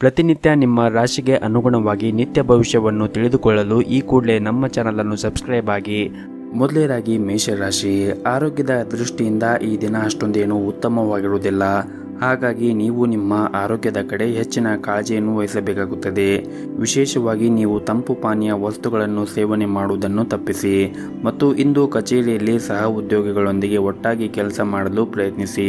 ಪ್ರತಿನಿತ್ಯ ನಿಮ್ಮ ರಾಶಿಗೆ ಅನುಗುಣವಾಗಿ ನಿತ್ಯ ಭವಿಷ್ಯವನ್ನು ತಿಳಿದುಕೊಳ್ಳಲು ಈ ಕೂಡಲೇ ನಮ್ಮ ಚಾನಲನ್ನು ಸಬ್ಸ್ಕ್ರೈಬ್ ಆಗಿ. ಮೊದಲನೇದಾಗಿ ಮೇಷರಾಶಿ, ಆರೋಗ್ಯದ ದೃಷ್ಟಿಯಿಂದ ಈ ದಿನ ಅಷ್ಟೊಂದೇನು ಉತ್ತಮವಾಗಿರುವುದಿಲ್ಲ. ಹಾಗಾಗಿ ನೀವು ನಿಮ್ಮ ಆರೋಗ್ಯದ ಕಡೆ ಹೆಚ್ಚಿನ ಕಾಳಜಿಯನ್ನು ವಹಿಸಬೇಕಾಗುತ್ತದೆ. ವಿಶೇಷವಾಗಿ ನೀವು ತಂಪು ಪಾನೀಯ ವಸ್ತುಗಳನ್ನು ಸೇವನೆ ಮಾಡುವುದನ್ನು ತಪ್ಪಿಸಿ ಮತ್ತು ಇಂದು ಕಚೇರಿಯಲ್ಲಿ ಸಹ ಉದ್ಯೋಗಿಗಳೊಂದಿಗೆ ಒಟ್ಟಾಗಿ ಕೆಲಸ ಮಾಡಲು ಪ್ರಯತ್ನಿಸಿ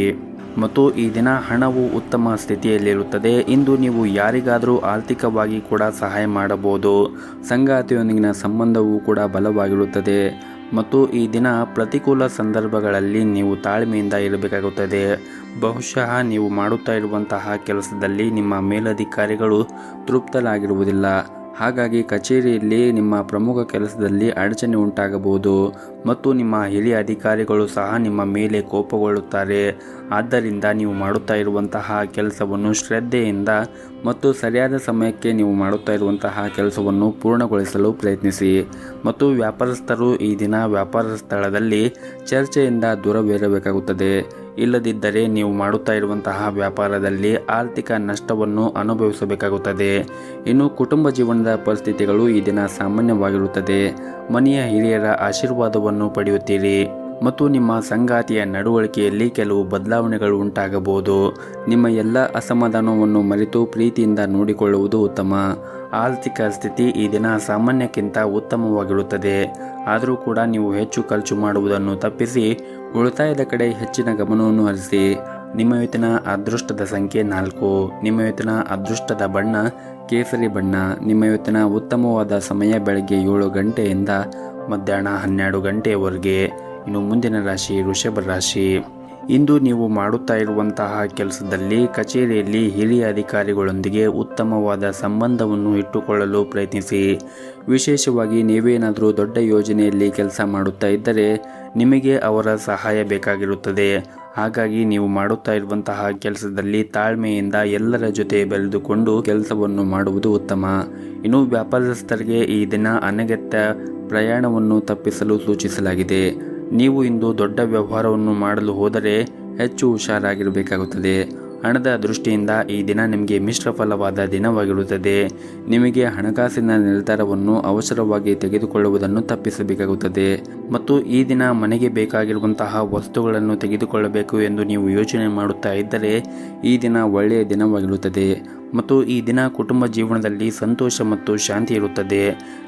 ಮತ್ತು ಈ ದಿನ ಹಣವು ಉತ್ತಮ ಸ್ಥಿತಿಯಲ್ಲಿರುತ್ತದೆ. ಇಂದು ನೀವು ಯಾರಿಗಾದರೂ ಆರ್ಥಿಕವಾಗಿ ಕೂಡ ಸಹಾಯ ಮಾಡಬಹುದು. ಸಂಗಾತಿಯೊಂದಿಗಿನ ಸಂಬಂಧವೂ ಕೂಡ ಬಲವಾಗಿರುತ್ತದೆ ಮತ್ತು ಈ ದಿನ ಪ್ರತಿಕೂಲ ಸಂದರ್ಭಗಳಲ್ಲಿ ನೀವು ತಾಳ್ಮೆಯಿಂದ ಇರಬೇಕಾಗುತ್ತದೆ. ಬಹುಶಃ ನೀವು ಮಾಡುತ್ತಾ ಇರುವಂತಹ ಕೆಲಸದಲ್ಲಿ ನಿಮ್ಮ ಮೇಲಧಿಕಾರಿಗಳು ತೃಪ್ತರಾಗಿರುವುದಿಲ್ಲ. ಹಾಗಾಗಿ ಕಚೇರಿಯಲ್ಲಿ ನಿಮ್ಮ ಪ್ರಮುಖ ಕೆಲಸದಲ್ಲಿ ಅಡಚಣೆ ಉಂಟಾಗಬಹುದು ಮತ್ತು ನಿಮ್ಮ ಹಿರಿಯ ಅಧಿಕಾರಿಗಳು ಸಹ ನಿಮ್ಮ ಮೇಲೆ ಕೋಪಗೊಳ್ಳುತ್ತಾರೆ. ಆದ್ದರಿಂದ ನೀವು ಮಾಡುತ್ತಾ ಇರುವಂತಹ ಕೆಲಸವನ್ನು ಶ್ರದ್ಧೆಯಿಂದ ಮತ್ತು ಸರಿಯಾದ ಸಮಯಕ್ಕೆ ನೀವು ಮಾಡುತ್ತಾ ಇರುವಂತಹ ಕೆಲಸವನ್ನು ಪೂರ್ಣಗೊಳಿಸಲು ಪ್ರಯತ್ನಿಸಿ ಮತ್ತು ವ್ಯಾಪಾರಸ್ಥರು ಈ ದಿನ ವ್ಯಾಪಾರ ಸ್ಥಳದಲ್ಲಿ ಚರ್ಚೆಯಿಂದ ದೂರವಿರಬೇಕಾಗುತ್ತದೆ. ಇಲ್ಲದಿದ್ದರೆ ನೀವು ಮಾಡುತ್ತಾ ಇರುವಂತಹ ವ್ಯಾಪಾರದಲ್ಲಿ ಆರ್ಥಿಕ ನಷ್ಟವನ್ನು ಅನುಭವಿಸಬೇಕಾಗುತ್ತದೆ. ಇನ್ನು ಕುಟುಂಬ ಜೀವನದ ಪರಿಸ್ಥಿತಿಗಳು ಈ ದಿನ ಸಾಮಾನ್ಯವಾಗಿರುತ್ತದೆ. ಮನೆಯ ಹಿರಿಯರ ಆಶೀರ್ವಾದವನ್ನು ಪಡೆಯುತ್ತೀರಿ ಮತ್ತು ನಿಮ್ಮ ಸಂಗಾತಿಯ ನಡವಳಿಕೆಯಲ್ಲಿ ಕೆಲವು ಬದಲಾವಣೆಗಳು ಉಂಟಾಗಬಹುದು. ನಿಮ್ಮ ಎಲ್ಲ ಅಸಮಾಧಾನವನ್ನು ಮರೆತು ಪ್ರೀತಿಯಿಂದ ನೋಡಿಕೊಳ್ಳುವುದು ಉತ್ತಮ. ಆರ್ಥಿಕ ಸ್ಥಿತಿ ಈ ದಿನ ಸಾಮಾನ್ಯಕ್ಕಿಂತ ಉತ್ತಮವಾಗಿರುತ್ತದೆ. ಆದರೂ ಕೂಡ ನೀವು ಹೆಚ್ಚು ಖರ್ಚು ಮಾಡುವುದನ್ನು ತಪ್ಪಿಸಿ ಉಳಿತಾಯದ ಕಡೆ ಹೆಚ್ಚಿನ ಗಮನವನ್ನು ಹರಿಸಿ. ನಿಮ್ಮ ಇವತ್ತಿನ ಅದೃಷ್ಟದ ಸಂಖ್ಯೆ 4. ನಿಮ್ಮ ಇವತ್ತಿನ ಅದೃಷ್ಟದ ಬಣ್ಣ ಕೇಸರಿ ಬಣ್ಣ. ನಿಮ್ಮ ಇವತ್ತಿನ ಉತ್ತಮವಾದ ಸಮಯ ಬೆಳಗ್ಗೆ 7 ಗಂಟೆಯಿಂದ ಮಧ್ಯಾಹ್ನ 12 ಗಂಟೆಯವರೆಗೆ. ಇನ್ನು ಮುಂದಿನ ರಾಶಿ ವೃಷಭ ರಾಶಿ. ಇಂದು ನೀವು ಮಾಡುತ್ತಾ ಇರುವಂತಹ ಕೆಲಸದಲ್ಲಿ ಕಚೇರಿಯಲ್ಲಿ ಹಿರಿಯ ಅಧಿಕಾರಿಗಳೊಂದಿಗೆ ಉತ್ತಮವಾದ ಸಂಬಂಧವನ್ನು ಇಟ್ಟುಕೊಳ್ಳಲು ಪ್ರಯತ್ನಿಸಿ. ವಿಶೇಷವಾಗಿ ನೀವೇನಾದರೂ ದೊಡ್ಡ ಯೋಜನೆಯಲ್ಲಿ ಕೆಲಸ ಮಾಡುತ್ತಾ ಇದ್ದರೆ ನಿಮಗೆ ಅವರ ಸಹಾಯ ಬೇಕಾಗಿರುತ್ತದೆ. ಹಾಗಾಗಿ ನೀವು ಮಾಡುತ್ತಾ ಇರುವಂತಹ ಕೆಲಸದಲ್ಲಿ ತಾಳ್ಮೆಯಿಂದ ಎಲ್ಲರ ಜೊತೆ ಬೆರೆದುಕೊಂಡು ಕೆಲಸವನ್ನು ಮಾಡುವುದು ಉತ್ತಮ. ಇನ್ನು ವ್ಯಾಪಾರಸ್ಥರಿಗೆ ಈ ದಿನ ಅನಗತ್ಯ ಪ್ರಯಾಣವನ್ನು ತಪ್ಪಿಸಲು ಸೂಚಿಸಲಾಗಿದೆ. ನೀವು ಇಂದು ದೊಡ್ಡ ವ್ಯವಹಾರವನ್ನು ಮಾಡಲು ಹೋದರೆ ಹೆಚ್ಚು ಹುಷಾರಾಗಿರಬೇಕಾಗುತ್ತದೆ. ಹಣದ ದೃಷ್ಟಿಯಿಂದ ಈ ದಿನ ನಿಮಗೆ ಮಿಶ್ರ ಫಲವಾದ ದಿನವಾಗಿರುತ್ತದೆ. ನಿಮಗೆ ಹಣಕಾಸಿನ ನಿರ್ಧಾರವನ್ನು ಅವಸರವಾಗಿ ತೆಗೆದುಕೊಳ್ಳುವುದನ್ನು ತಪ್ಪಿಸಬೇಕಾಗುತ್ತದೆ ಮತ್ತು ಈ ದಿನ ಮನೆಗೆ ಬೇಕಾಗಿರುವಂತಹ ವಸ್ತುಗಳನ್ನು ತೆಗೆದುಕೊಳ್ಳಬೇಕು ಎಂದು ನೀವು ಯೋಚನೆ ಮಾಡುತ್ತಾ ಇದ್ದರೆ ಈ ದಿನ ಒಳ್ಳೆಯ ದಿನವಾಗಿರುತ್ತದೆ ಮತ್ತು ಈ ದಿನ ಕುಟುಂಬ ಜೀವನದಲ್ಲಿ ಸಂತೋಷ ಮತ್ತು ಶಾಂತಿ ಇರುತ್ತದೆ.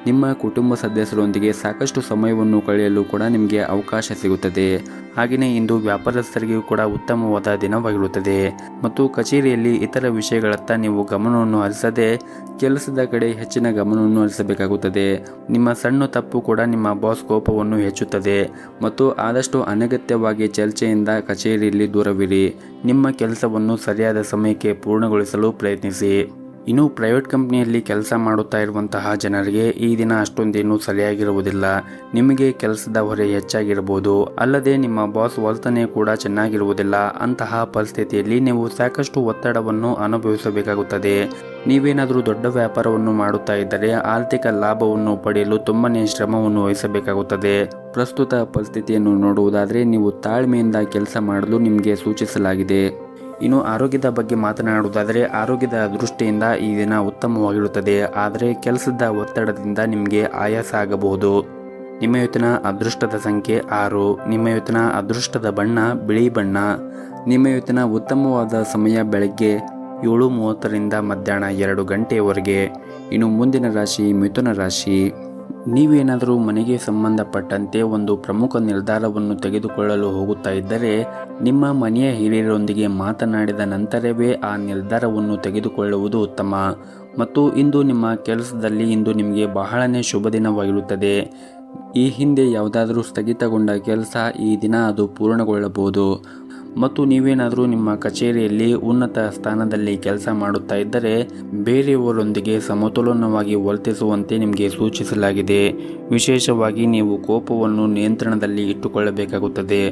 ನಿಮ್ಮ ಕುಟುಂಬ ಸದಸ್ಯರೊಂದಿಗೆ ಸಾಕಷ್ಟು ಸಮಯವನ್ನು ಕಳೆಯಲು ಕೂಡ ನಿಮಗೆ ಅವಕಾಶ ಸಿಗುತ್ತದೆ. ಹಾಗೆಯೇ ಇಂದು ವ್ಯಾಪಾರಸ್ಥರಿಗೂ ಕೂಡ ಉತ್ತಮವಾದ ದಿನವಾಗಿರುತ್ತದೆ ಮತ್ತು ಕಚೇರಿಯಲ್ಲಿ ಇತರ ವಿಷಯಗಳತ್ತ ನೀವು ಗಮನವನ್ನು ಹರಿಸದೆ ಕೆಲಸದ ಕಡೆ ಹೆಚ್ಚಿನ ಗಮನವನ್ನು ಹರಿಸಬೇಕಾಗುತ್ತದೆ. ನಿಮ್ಮ ಸಣ್ಣ ತಪ್ಪು ಕೂಡ ನಿಮ್ಮ ಬಾಸ್ ಕೋಪವನ್ನು ಹೆಚ್ಚುತ್ತದೆ ಮತ್ತು ಆದಷ್ಟು ಅನಗತ್ಯವಾಗಿ ಚರ್ಚೆಯಿಂದ ಕಚೇರಿಯಲ್ಲಿ ದೂರವಿರಿ. ನಿಮ್ಮ ಕೆಲಸವನ್ನು ಸರಿಯಾದ ಸಮಯಕ್ಕೆ ಪೂರ್ಣಗೊಳಿಸಲು ಪ್ರಯತ್ನಿಸಿ. ಇನ್ನು ಪ್ರೈವೇಟ್ ಕಂಪ್ನಿಯಲ್ಲಿ ಕೆಲಸ ಮಾಡುತ್ತಾ ಇರುವಂತಹ ಜನರಿಗೆ ಈ ದಿನ ಅಷ್ಟೊಂದೇನು ಸರಿಯಾಗಿರುವುದಿಲ್ಲ. ನಿಮಗೆ ಕೆಲಸದ ಹೊರೆ ಹೆಚ್ಚಾಗಿರಬಹುದು. ಅಲ್ಲದೆ ನಿಮ್ಮ ಬಾಸ್ ವರ್ತನೆ ಕೂಡ ಚೆನ್ನಾಗಿರುವುದಿಲ್ಲ. ಅಂತಹ ಪರಿಸ್ಥಿತಿಯಲ್ಲಿ ನೀವು ಸಾಕಷ್ಟು ಒತ್ತಡವನ್ನು ಅನುಭವಿಸಬೇಕಾಗುತ್ತದೆ. ನೀವೇನಾದರೂ ದೊಡ್ಡ ವ್ಯಾಪಾರವನ್ನು ಮಾಡುತ್ತಾ ಇದ್ದರೆ ಆರ್ಥಿಕ ಲಾಭವನ್ನು ಪಡೆಯಲು ತುಂಬನೇ ಶ್ರಮವನ್ನು ವಹಿಸಬೇಕಾಗುತ್ತದೆ. ಪ್ರಸ್ತುತ ಪರಿಸ್ಥಿತಿಯನ್ನು ನೋಡುವುದಾದರೆ ನೀವು ತಾಳ್ಮೆಯಿಂದ ಕೆಲಸ ಮಾಡಲು ನಿಮಗೆ ಸೂಚಿಸಲಾಗಿದೆ. ಇನ್ನು ಆರೋಗ್ಯದ ಬಗ್ಗೆ ಮಾತನಾಡುವುದಾದರೆ ಆರೋಗ್ಯದ ದೃಷ್ಟಿಯಿಂದ ಈ ದಿನ ಉತ್ತಮವಾಗಿರುತ್ತದೆ. ಆದರೆ ಕೆಲಸದ ಒತ್ತಡದಿಂದ ನಿಮಗೆ ಆಯಾಸ ಆಗಬಹುದು. ನಿಮ್ಮ ಇವತ್ತಿನ ಅದೃಷ್ಟದ ಸಂಖ್ಯೆ 6. ನಿಮ್ಮ ಇವತ್ತಿನ ಅದೃಷ್ಟದ ಬಣ್ಣ ಬಿಳಿ ಬಣ್ಣ. ನಿಮ್ಮ ಇವತ್ತಿನ ಉತ್ತಮವಾದ ಸಮಯ ಬೆಳಗ್ಗೆ 7:30ರಿಂದ ಮಧ್ಯಾಹ್ನ 2 ಗಂಟೆಯವರೆಗೆ. ಇನ್ನು ಮುಂದಿನ ರಾಶಿ ಮಿಥುನ ರಾಶಿ. ನೀವೇನಾದರೂ ಮನೆಗೆ ಸಂಬಂಧಪಟ್ಟಂತೆ ಒಂದು ಪ್ರಮುಖ ನಿರ್ಧಾರವನ್ನು ತೆಗೆದುಕೊಳ್ಳಲು ಹೋಗುತ್ತಾ ಇದ್ದರೆ ನಿಮ್ಮ ಮನೆಯ ಹಿರಿಯರೊಂದಿಗೆ ಮಾತನಾಡಿದ ನಂತರವೇ ಆ ನಿರ್ಧಾರವನ್ನು ತೆಗೆದುಕೊಳ್ಳುವುದು ಉತ್ತಮ ಮತ್ತು ಇಂದು ನಿಮ್ಮ ಕೆಲಸದಲ್ಲಿ ಇಂದು ನಿಮಗೆ ಬಹಳನೇ ಶುಭ ದಿನವಾಗಿರುತ್ತದೆ. ಈ ಹಿಂದೆ ಯಾವುದಾದರೂ ಸ್ಥಗಿತಗೊಂಡ ಕೆಲಸ ಈ ದಿನ ಅದು ಪೂರ್ಣಗೊಳ್ಳಬಹುದು ಮತ್ತು ನೀವೇನಾದರೂ ನಿಮ್ಮ ಕಚೇರಿಯಲ್ಲಿ ಉನ್ನತ ಸ್ಥಾನದಲ್ಲಿ ಕೆಲಸ ಮಾಡುತ್ತಾ ಇದ್ದರೆ ಬೇರೆಯವರೊಂದಿಗೆ ಸಮತೋಲನವಾಗಿ ವರ್ತಿಸುವಂತೆ ನಿಮಗೆ ಸೂಚಿಸಲಾಗಿದೆ. ವಿಶೇಷವಾಗಿ ನೀವು ಕೋಪವನ್ನು ನಿಯಂತ್ರಣದಲ್ಲಿ ಇಟ್ಟುಕೊಳ್ಳಬೇಕಾಗುತ್ತದೆ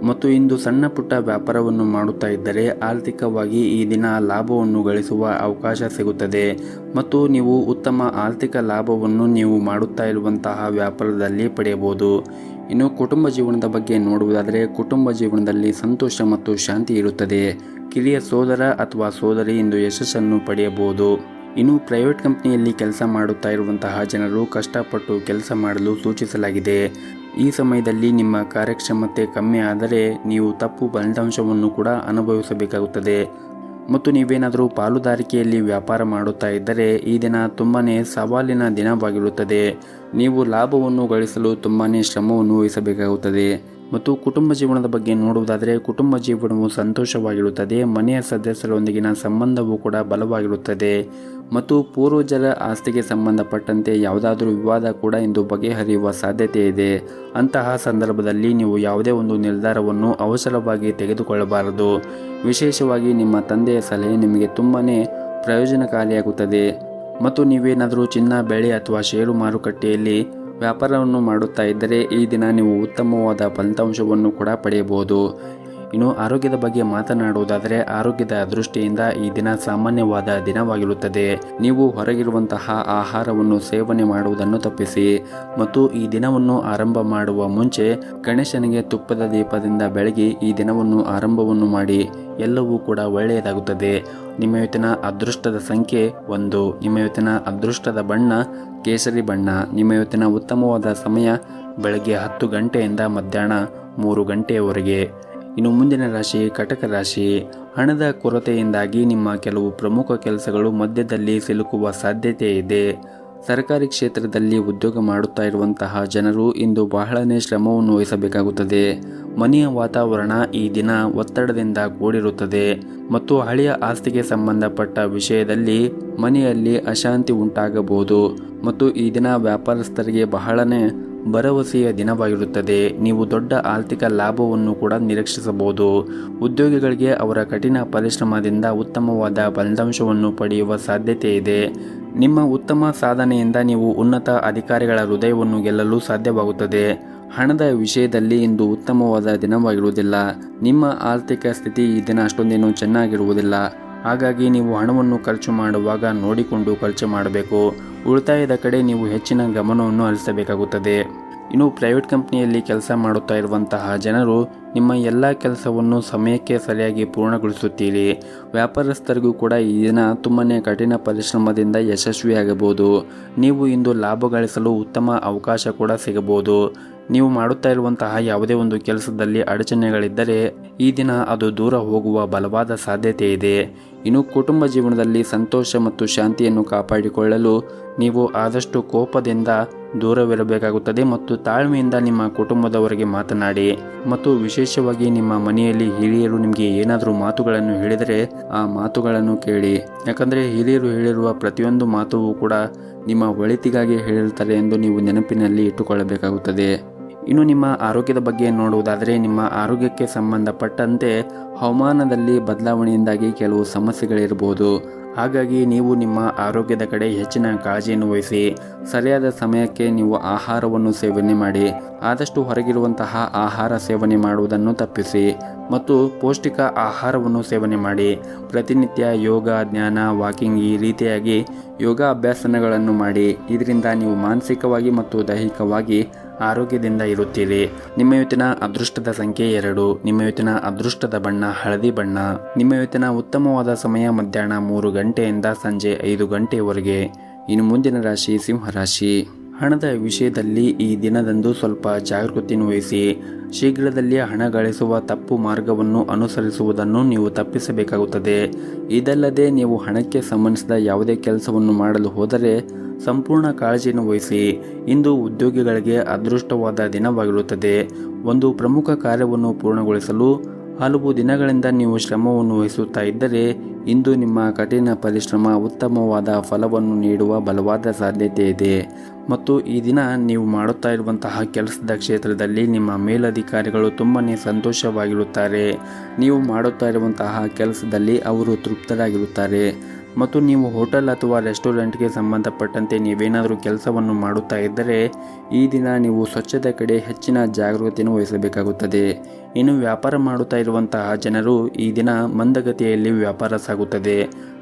ಮತ್ತು ಇಂದು ಸಣ್ಣ ಪುಟ್ಟ ವ್ಯಾಪಾರವನ್ನು ಮಾಡುತ್ತಾ ಇದ್ದರೆ ಆರ್ಥಿಕವಾಗಿ ಈ ದಿನ ಲಾಭವನ್ನು ಗಳಿಸುವ ಅವಕಾಶ ಸಿಗುತ್ತದೆ ಮತ್ತು ನೀವು ಉತ್ತಮ ಆರ್ಥಿಕ ಲಾಭವನ್ನು ನೀವು ಮಾಡುತ್ತಾ ಇರುವಂತಹ ವ್ಯಾಪಾರದಲ್ಲಿ ಪಡೆಯಬಹುದು. ಇನ್ನು ಕುಟುಂಬ ಜೀವನದ ಬಗ್ಗೆ ನೋಡುವುದಾದರೆ ಕುಟುಂಬ ಜೀವನದಲ್ಲಿ ಸಂತೋಷ ಮತ್ತು ಶಾಂತಿ ಇರುತ್ತದೆ. ಕಿರಿಯ ಸೋದರ ಅಥವಾ ಸೋದರಿ ಇಂದು ಯಶಸ್ಸನ್ನು ಪಡೆಯಬಹುದು. ಇನ್ನು ಪ್ರೈವೇಟ್ ಕಂಪನಿಯಲ್ಲಿ ಕೆಲಸ ಮಾಡುತ್ತಾ ಇರುವಂತಹ ಜನರು ಕಷ್ಟಪಟ್ಟು ಕೆಲಸ ಮಾಡಲು ಸೂಚಿಸಲಾಗಿದೆ. ಈ ಸಮಯದಲ್ಲಿ ನಿಮ್ಮ ಕಾರ್ಯಕ್ಷಮತೆ ಕಮ್ಮಿ ಆದರೆ ನೀವು ತಪ್ಪು ಫಲಿತಾಂಶವನ್ನು ಕೂಡ ಅನುಭವಿಸಬೇಕಾಗುತ್ತದೆ. ಮತ್ತು ನೀವೇನಾದರೂ ಪಾಲುದಾರಿಕೆಯಲ್ಲಿ ವ್ಯಾಪಾರ ಮಾಡುತ್ತಾ ಇದ್ದರೆ ಈ ದಿನ ತುಂಬಾನೇ ಸವಾಲಿನ ದಿನವಾಗಿರುತ್ತದೆ. ನೀವು ಲಾಭವನ್ನು ಗಳಿಸಲು ತುಂಬಾನೇ ಶ್ರಮವನ್ನು ವಹಿಸಬೇಕಾಗುತ್ತದೆ. ಮತ್ತು ಕುಟುಂಬ ಜೀವನದ ಬಗ್ಗೆ ನೋಡುವುದಾದರೆ ಕುಟುಂಬ ಜೀವನವು ಸಂತೋಷವಾಗಿರುತ್ತದೆ. ಮನೆಯ ಸದಸ್ಯರೊಂದಿಗಿನ ಸಂಬಂಧವೂ ಕೂಡ ಬಲವಾಗಿರುತ್ತದೆ. ಮತ್ತು ಪೂರ್ವಜರ ಆಸ್ತಿಗೆ ಸಂಬಂಧಪಟ್ಟಂತೆ ಯಾವುದಾದ್ರೂ ವಿವಾದ ಕೂಡ ಇಂದು ಬಗೆಹರಿಯುವ ಸಾಧ್ಯತೆ ಇದೆ. ಅಂತಹ ಸಂದರ್ಭದಲ್ಲಿ ನೀವು ಯಾವುದೇ ಒಂದು ನಿರ್ಧಾರವನ್ನು ಅವಸರವಾಗಿ ತೆಗೆದುಕೊಳ್ಳಬಾರದು. ವಿಶೇಷವಾಗಿ ನಿಮ್ಮ ತಂದೆಯ ಸಲಹೆ ನಿಮಗೆ ತುಂಬಾನೇ ಪ್ರಯೋಜನಕಾರಿಯಾಗುತ್ತದೆ. ಮತ್ತು ನೀವೇನಾದರೂ ಚಿನ್ನ, ಬೆಳೆ ಅಥವಾ ಷೇರು ಮಾರುಕಟ್ಟೆಯಲ್ಲಿ ವ್ಯಾಪಾರವನ್ನು ಮಾಡುತ್ತಾ ಇದ್ದರೆ ಈ ದಿನ ನೀವು ಉತ್ತಮವಾದ ಫಲಿತಾಂಶವನ್ನು ಕೂಡ ಪಡೆಯಬಹುದು. ಇನ್ನು ಆರೋಗ್ಯದ ಬಗ್ಗೆ ಮಾತನಾಡುವುದಾದರೆ ಆರೋಗ್ಯದ ದೃಷ್ಟಿಯಿಂದ ಈ ದಿನ ಸಾಮಾನ್ಯವಾದ ದಿನವಾಗಿರುತ್ತದೆ. ನೀವು ಹೊರಗಿರುವಂತಹ ಆಹಾರವನ್ನು ಸೇವನೆ ಮಾಡುವುದನ್ನು ತಪ್ಪಿಸಿ. ಮತ್ತು ಈ ದಿನವನ್ನು ಆರಂಭ ಮಾಡುವ ಮುಂಚೆ ಗಣೇಶನಿಗೆ ತುಪ್ಪದ ದೀಪದಿಂದ ಬೆಳಗಿ ಈ ದಿನವನ್ನು ಆರಂಭವನ್ನು ಮಾಡಿ. ಎಲ್ಲವೂ ಕೂಡ ಒಳ್ಳೆಯದಾಗುತ್ತದೆ. ನಿಮ್ಮ ಇವತ್ತಿನ ಅದೃಷ್ಟದ ಸಂಖ್ಯೆ 1. ನಿಮ್ಮ ಇವತ್ತಿನ ಅದೃಷ್ಟದ ಬಣ್ಣ ಕೇಸರಿ ಬಣ್ಣ. ನಿಮ್ಮ ಇವತ್ತಿನ ಉತ್ತಮವಾದ ಸಮಯ ಬೆಳಗ್ಗೆ 10 ಗಂಟೆಯಿಂದ ಮಧ್ಯಾಹ್ನ 3 ಗಂಟೆಯವರೆಗೆ. ಇನ್ನು ಮುಂದಿನ ರಾಶಿ ಕಟಕ ರಾಶಿ. ಹಣದ ಕೊರತೆಯಿಂದಾಗಿ ನಿಮ್ಮ ಕೆಲವು ಪ್ರಮುಖ ಕೆಲಸಗಳು ಮಧ್ಯದಲ್ಲಿ ಸಿಲುಕುವ ಸಾಧ್ಯತೆ ಇದೆ. ಸರ್ಕಾರಿ ಕ್ಷೇತ್ರದಲ್ಲಿ ಉದ್ಯೋಗ ಮಾಡುತ್ತಾ ಇರುವಂತಹ ಜನರು ಇಂದು ಬಹಳನೇ ಶ್ರಮವನ್ನು ವಹಿಸಬೇಕಾಗುತ್ತದೆ. ಮನೆಯ ವಾತಾವರಣ ಈ ದಿನ ಒತ್ತಡದಿಂದ ಕೂಡಿರುತ್ತದೆ. ಮತ್ತು ಹಳೆಯ ಆಸ್ತಿಗೆ ಸಂಬಂಧಪಟ್ಟ ವಿಷಯದಲ್ಲಿ ಮನೆಯಲ್ಲಿ ಅಶಾಂತಿ ಉಂಟಾಗಬಹುದು. ಮತ್ತು ಈ ದಿನ ವ್ಯಾಪಾರಸ್ಥರಿಗೆ ಬಹಳನೇ ಭರವಸೆಯ ದಿನವಾಗಿರುತ್ತದೆ. ನೀವು ದೊಡ್ಡ ಆರ್ಥಿಕ ಲಾಭವನ್ನು ಕೂಡ ನಿರೀಕ್ಷಿಸಬಹುದು. ಉದ್ಯೋಗಿಗಳಿಗೆ ಅವರ ಕಠಿಣ ಪರಿಶ್ರಮದಿಂದ ಉತ್ತಮವಾದ ಫಲಿತಾಂಶವನ್ನು ಪಡೆಯುವ ಸಾಧ್ಯತೆ ಇದೆ. ನಿಮ್ಮ ಉತ್ತಮ ಸಾಧನೆಯಿಂದ ನೀವು ಉನ್ನತ ಅಧಿಕಾರಿಗಳ ಹೃದಯವನ್ನು ಗೆಲ್ಲಲು ಸಾಧ್ಯವಾಗುತ್ತದೆ. ಹಣದ ವಿಷಯದಲ್ಲಿ ಇಂದು ಉತ್ತಮವಾದ ದಿನವಾಗಿರುವುದಿಲ್ಲ. ನಿಮ್ಮ ಆರ್ಥಿಕ ಸ್ಥಿತಿ ಈ ದಿನ ಅಷ್ಟೊಂದೇನು ಚೆನ್ನಾಗಿರುವುದಿಲ್ಲ. ಹಾಗಾಗಿ ನೀವು ಹಣವನ್ನು ಖರ್ಚು ಮಾಡುವಾಗ ನೋಡಿಕೊಂಡು ಖರ್ಚು ಮಾಡಬೇಕು. ಉಳಿತಾಯದ ಕಡೆ ನೀವು ಹೆಚ್ಚಿನ ಗಮನವನ್ನು ಹರಿಸಬೇಕಾಗುತ್ತದೆ. ಇನ್ನು ಪ್ರೈವೇಟ್ ಕಂಪನಿಯಲ್ಲಿ ಕೆಲಸ ಮಾಡುತ್ತಾ ಇರುವಂತಹ ಜನರು ನಿಮ್ಮ ಎಲ್ಲ ಕೆಲಸವನ್ನು ಸಮಯಕ್ಕೆ ಸರಿಯಾಗಿ ಪೂರ್ಣಗೊಳಿಸುತ್ತೀರಿ. ವ್ಯಾಪಾರಸ್ಥರಿಗೂ ಕೂಡ ಈ ದಿನ ತುಂಬನೇ ಕಠಿಣ ಪರಿಶ್ರಮದಿಂದ ಯಶಸ್ವಿಯಾಗಬಹುದು. ನೀವು ಇಂದು ಲಾಭ ಗಳಿಸಲು ಉತ್ತಮ ಅವಕಾಶ ಕೂಡ ಸಿಗಬಹುದು. ನೀವು ಮಾಡುತ್ತಾ ಇರುವಂತಹ ಯಾವುದೇ ಒಂದು ಕೆಲಸದಲ್ಲಿ ಅಡಚಣೆಗಳಿದ್ದರೆ ಈ ದಿನ ಅದು ದೂರ ಹೋಗುವ ಬಲವಾದ ಸಾಧ್ಯತೆ ಇದೆ. ಇನ್ನು ಕುಟುಂಬ ಜೀವನದಲ್ಲಿ ಸಂತೋಷ ಮತ್ತು ಶಾಂತಿಯನ್ನು ಕಾಪಾಡಿಕೊಳ್ಳಲು ನೀವು ಆದಷ್ಟು ಕೋಪದಿಂದ ದೂರವಿರಬೇಕಾಗುತ್ತದೆ. ಮತ್ತು ತಾಳ್ಮೆಯಿಂದ ನಿಮ್ಮ ಕುಟುಂಬದವರಿಗೆ ಮಾತನಾಡಿ. ಮತ್ತು ವಿಶೇಷವಾಗಿ ನಿಮ್ಮ ಮನೆಯಲ್ಲಿ ಹಿರಿಯರು ನಿಮಗೆ ಏನಾದರೂ ಮಾತುಗಳನ್ನು ಹೇಳಿದರೆ ಆ ಮಾತುಗಳನ್ನು ಕೇಳಿ. ಯಾಕಂದರೆ ಹಿರಿಯರು ಹೇಳಿರುವ ಪ್ರತಿಯೊಂದು ಮಾತು ಕೂಡ ನಿಮ್ಮ ಒಳಿತಿಗಾಗಿ ಹೇಳಿರ್ತಾರೆ ಎಂದು ನೀವು ನೆನಪಿನಲ್ಲಿ ಇಟ್ಟುಕೊಳ್ಳಬೇಕಾಗುತ್ತದೆ. ಇನ್ನು ನಿಮ್ಮ ಆರೋಗ್ಯದ ಬಗ್ಗೆ ನೋಡುವುದಾದರೆ ನಿಮ್ಮ ಆರೋಗ್ಯಕ್ಕೆ ಸಂಬಂಧಪಟ್ಟಂತೆ ಹವಾಮಾನದಲ್ಲಿ ಬದಲಾವಣೆಯಿಂದಾಗಿ ಕೆಲವು ಸಮಸ್ಯೆಗಳಿರಬಹುದು. ಹಾಗಾಗಿ ನೀವು ನಿಮ್ಮ ಆರೋಗ್ಯದ ಕಡೆ ಹೆಚ್ಚಿನ ಕಾಳಜಿಯನ್ನು ವಹಿಸಿ. ಸರಿಯಾದ ಸಮಯಕ್ಕೆ ನೀವು ಆಹಾರವನ್ನು ಸೇವನೆ ಮಾಡಿ. ಆದಷ್ಟು ಹೊರಗಿರುವಂತಹ ಆಹಾರ ಸೇವನೆ ಮಾಡುವುದನ್ನು ತಪ್ಪಿಸಿ. ಮತ್ತು ಪೌಷ್ಟಿಕ ಆಹಾರವನ್ನು ಸೇವನೆ ಮಾಡಿ. ಪ್ರತಿನಿತ್ಯ ಯೋಗ, ಧ್ಯಾನ, ವಾಕಿಂಗ್ ಈ ರೀತಿಯಾಗಿ ಯೋಗ ಅಭ್ಯಾಸಗಳನ್ನು ಮಾಡಿ. ಇದರಿಂದ ನೀವು ಮಾನಸಿಕವಾಗಿ ಮತ್ತು ದೈಹಿಕವಾಗಿ ಆರೋಗ್ಯದಿಂದ ಇರುತ್ತೀರಿ. ನಿಮ್ಮ ಇವತ್ತಿನ ಅದೃಷ್ಟದ ಸಂಖ್ಯೆ 2. ನಿಮ್ಮ ಇವತ್ತಿನ ಅದೃಷ್ಟದ ಬಣ್ಣ ಹಳದಿ ಬಣ್ಣ. ನಿಮ್ಮ ಇವತ್ತಿನ ಉತ್ತಮವಾದ ಸಮಯ ಮಧ್ಯಾಹ್ನ 3 ಗಂಟೆಯಿಂದ ಸಂಜೆ 5 ಗಂಟೆಯವರೆಗೆ. ಇನ್ನು ಮುಂದಿನ ರಾಶಿ ಸಿಂಹರಾಶಿ. ಹಣದ ವಿಷಯದಲ್ಲಿ ಈ ದಿನದಂದು ಸ್ವಲ್ಪ ಜಾಗೃತಿಯನ್ನು ವಹಿಸಿ. ಶೀಘ್ರದಲ್ಲಿ ಹಣ ಗಳಿಸುವ ತಪ್ಪು ಮಾರ್ಗವನ್ನು ಅನುಸರಿಸುವುದನ್ನು ನೀವು ತಪ್ಪಿಸಬೇಕಾಗುತ್ತದೆ. ಇದಲ್ಲದೆ ನೀವು ಹಣಕ್ಕೆ ಸಂಬಂಧಿಸಿದ ಯಾವುದೇ ಕೆಲಸವನ್ನು ಮಾಡಲು ಹೋದರೆ ಸಂಪೂರ್ಣ ಕಾಳಜಿಯನ್ನು ವಹಿಸಿ. ಇಂದು ಉದ್ಯೋಗಿಗಳಿಗೆ ಅದೃಷ್ಟವಾದ ದಿನವಾಗಿರುತ್ತದೆ. ಒಂದು ಪ್ರಮುಖ ಕಾರ್ಯವನ್ನು ಪೂರ್ಣಗೊಳಿಸಲು ಹಲವು ದಿನಗಳಿಂದ ನೀವು ಶ್ರಮವನ್ನು ವಹಿಸುತ್ತಾ ಇದ್ದರೆ ಇಂದು ನಿಮ್ಮ ಕಠಿಣ ಪರಿಶ್ರಮ ಉತ್ತಮವಾದ ಫಲವನ್ನು ನೀಡುವ ಬಲವಾದ ಸಾಧ್ಯತೆ ಇದೆ. ಮತ್ತು ಈ ದಿನ ನೀವು ಮಾಡುತ್ತಾ ಇರುವಂತಹ ಕೆಲಸದ ಕ್ಷೇತ್ರದಲ್ಲಿ ನಿಮ್ಮ ಮೇಲಧಿಕಾರಿಗಳು ತುಂಬನೇ ಸಂತೋಷವಾಗಿರುತ್ತಾರೆ. ನೀವು ಮಾಡುತ್ತಾ ಇರುವಂತಹ ಕೆಲಸದಲ್ಲಿ ಅವರು ತೃಪ್ತರಾಗಿರುತ್ತಾರೆ. ಮತ್ತು ನೀವು ಹೋಟೆಲ್ ಅಥವಾ ರೆಸ್ಟೋರೆಂಟ್ಗೆ ಸಂಬಂಧಪಟ್ಟಂತೆ ನೀವೇನಾದರೂ ಕೆಲಸವನ್ನು ಮಾಡುತ್ತಾ ಇದ್ದರೆ ಈ ದಿನ ನೀವು ಸ್ವಚ್ಛತೆ ಕಡೆ ಹೆಚ್ಚಿನ ಜಾಗೃತಿಯನ್ನು ವಹಿಸಬೇಕಾಗುತ್ತದೆ. ಇನ್ನು ವ್ಯಾಪಾರ ಮಾಡುತ್ತಾ ಇರುವಂತಹ ಜನರು ಈ ದಿನ ಮಂದಗತಿಯಲ್ಲಿ ವ್ಯಾಪಾರ ಸಾಗುತ್ತದೆ.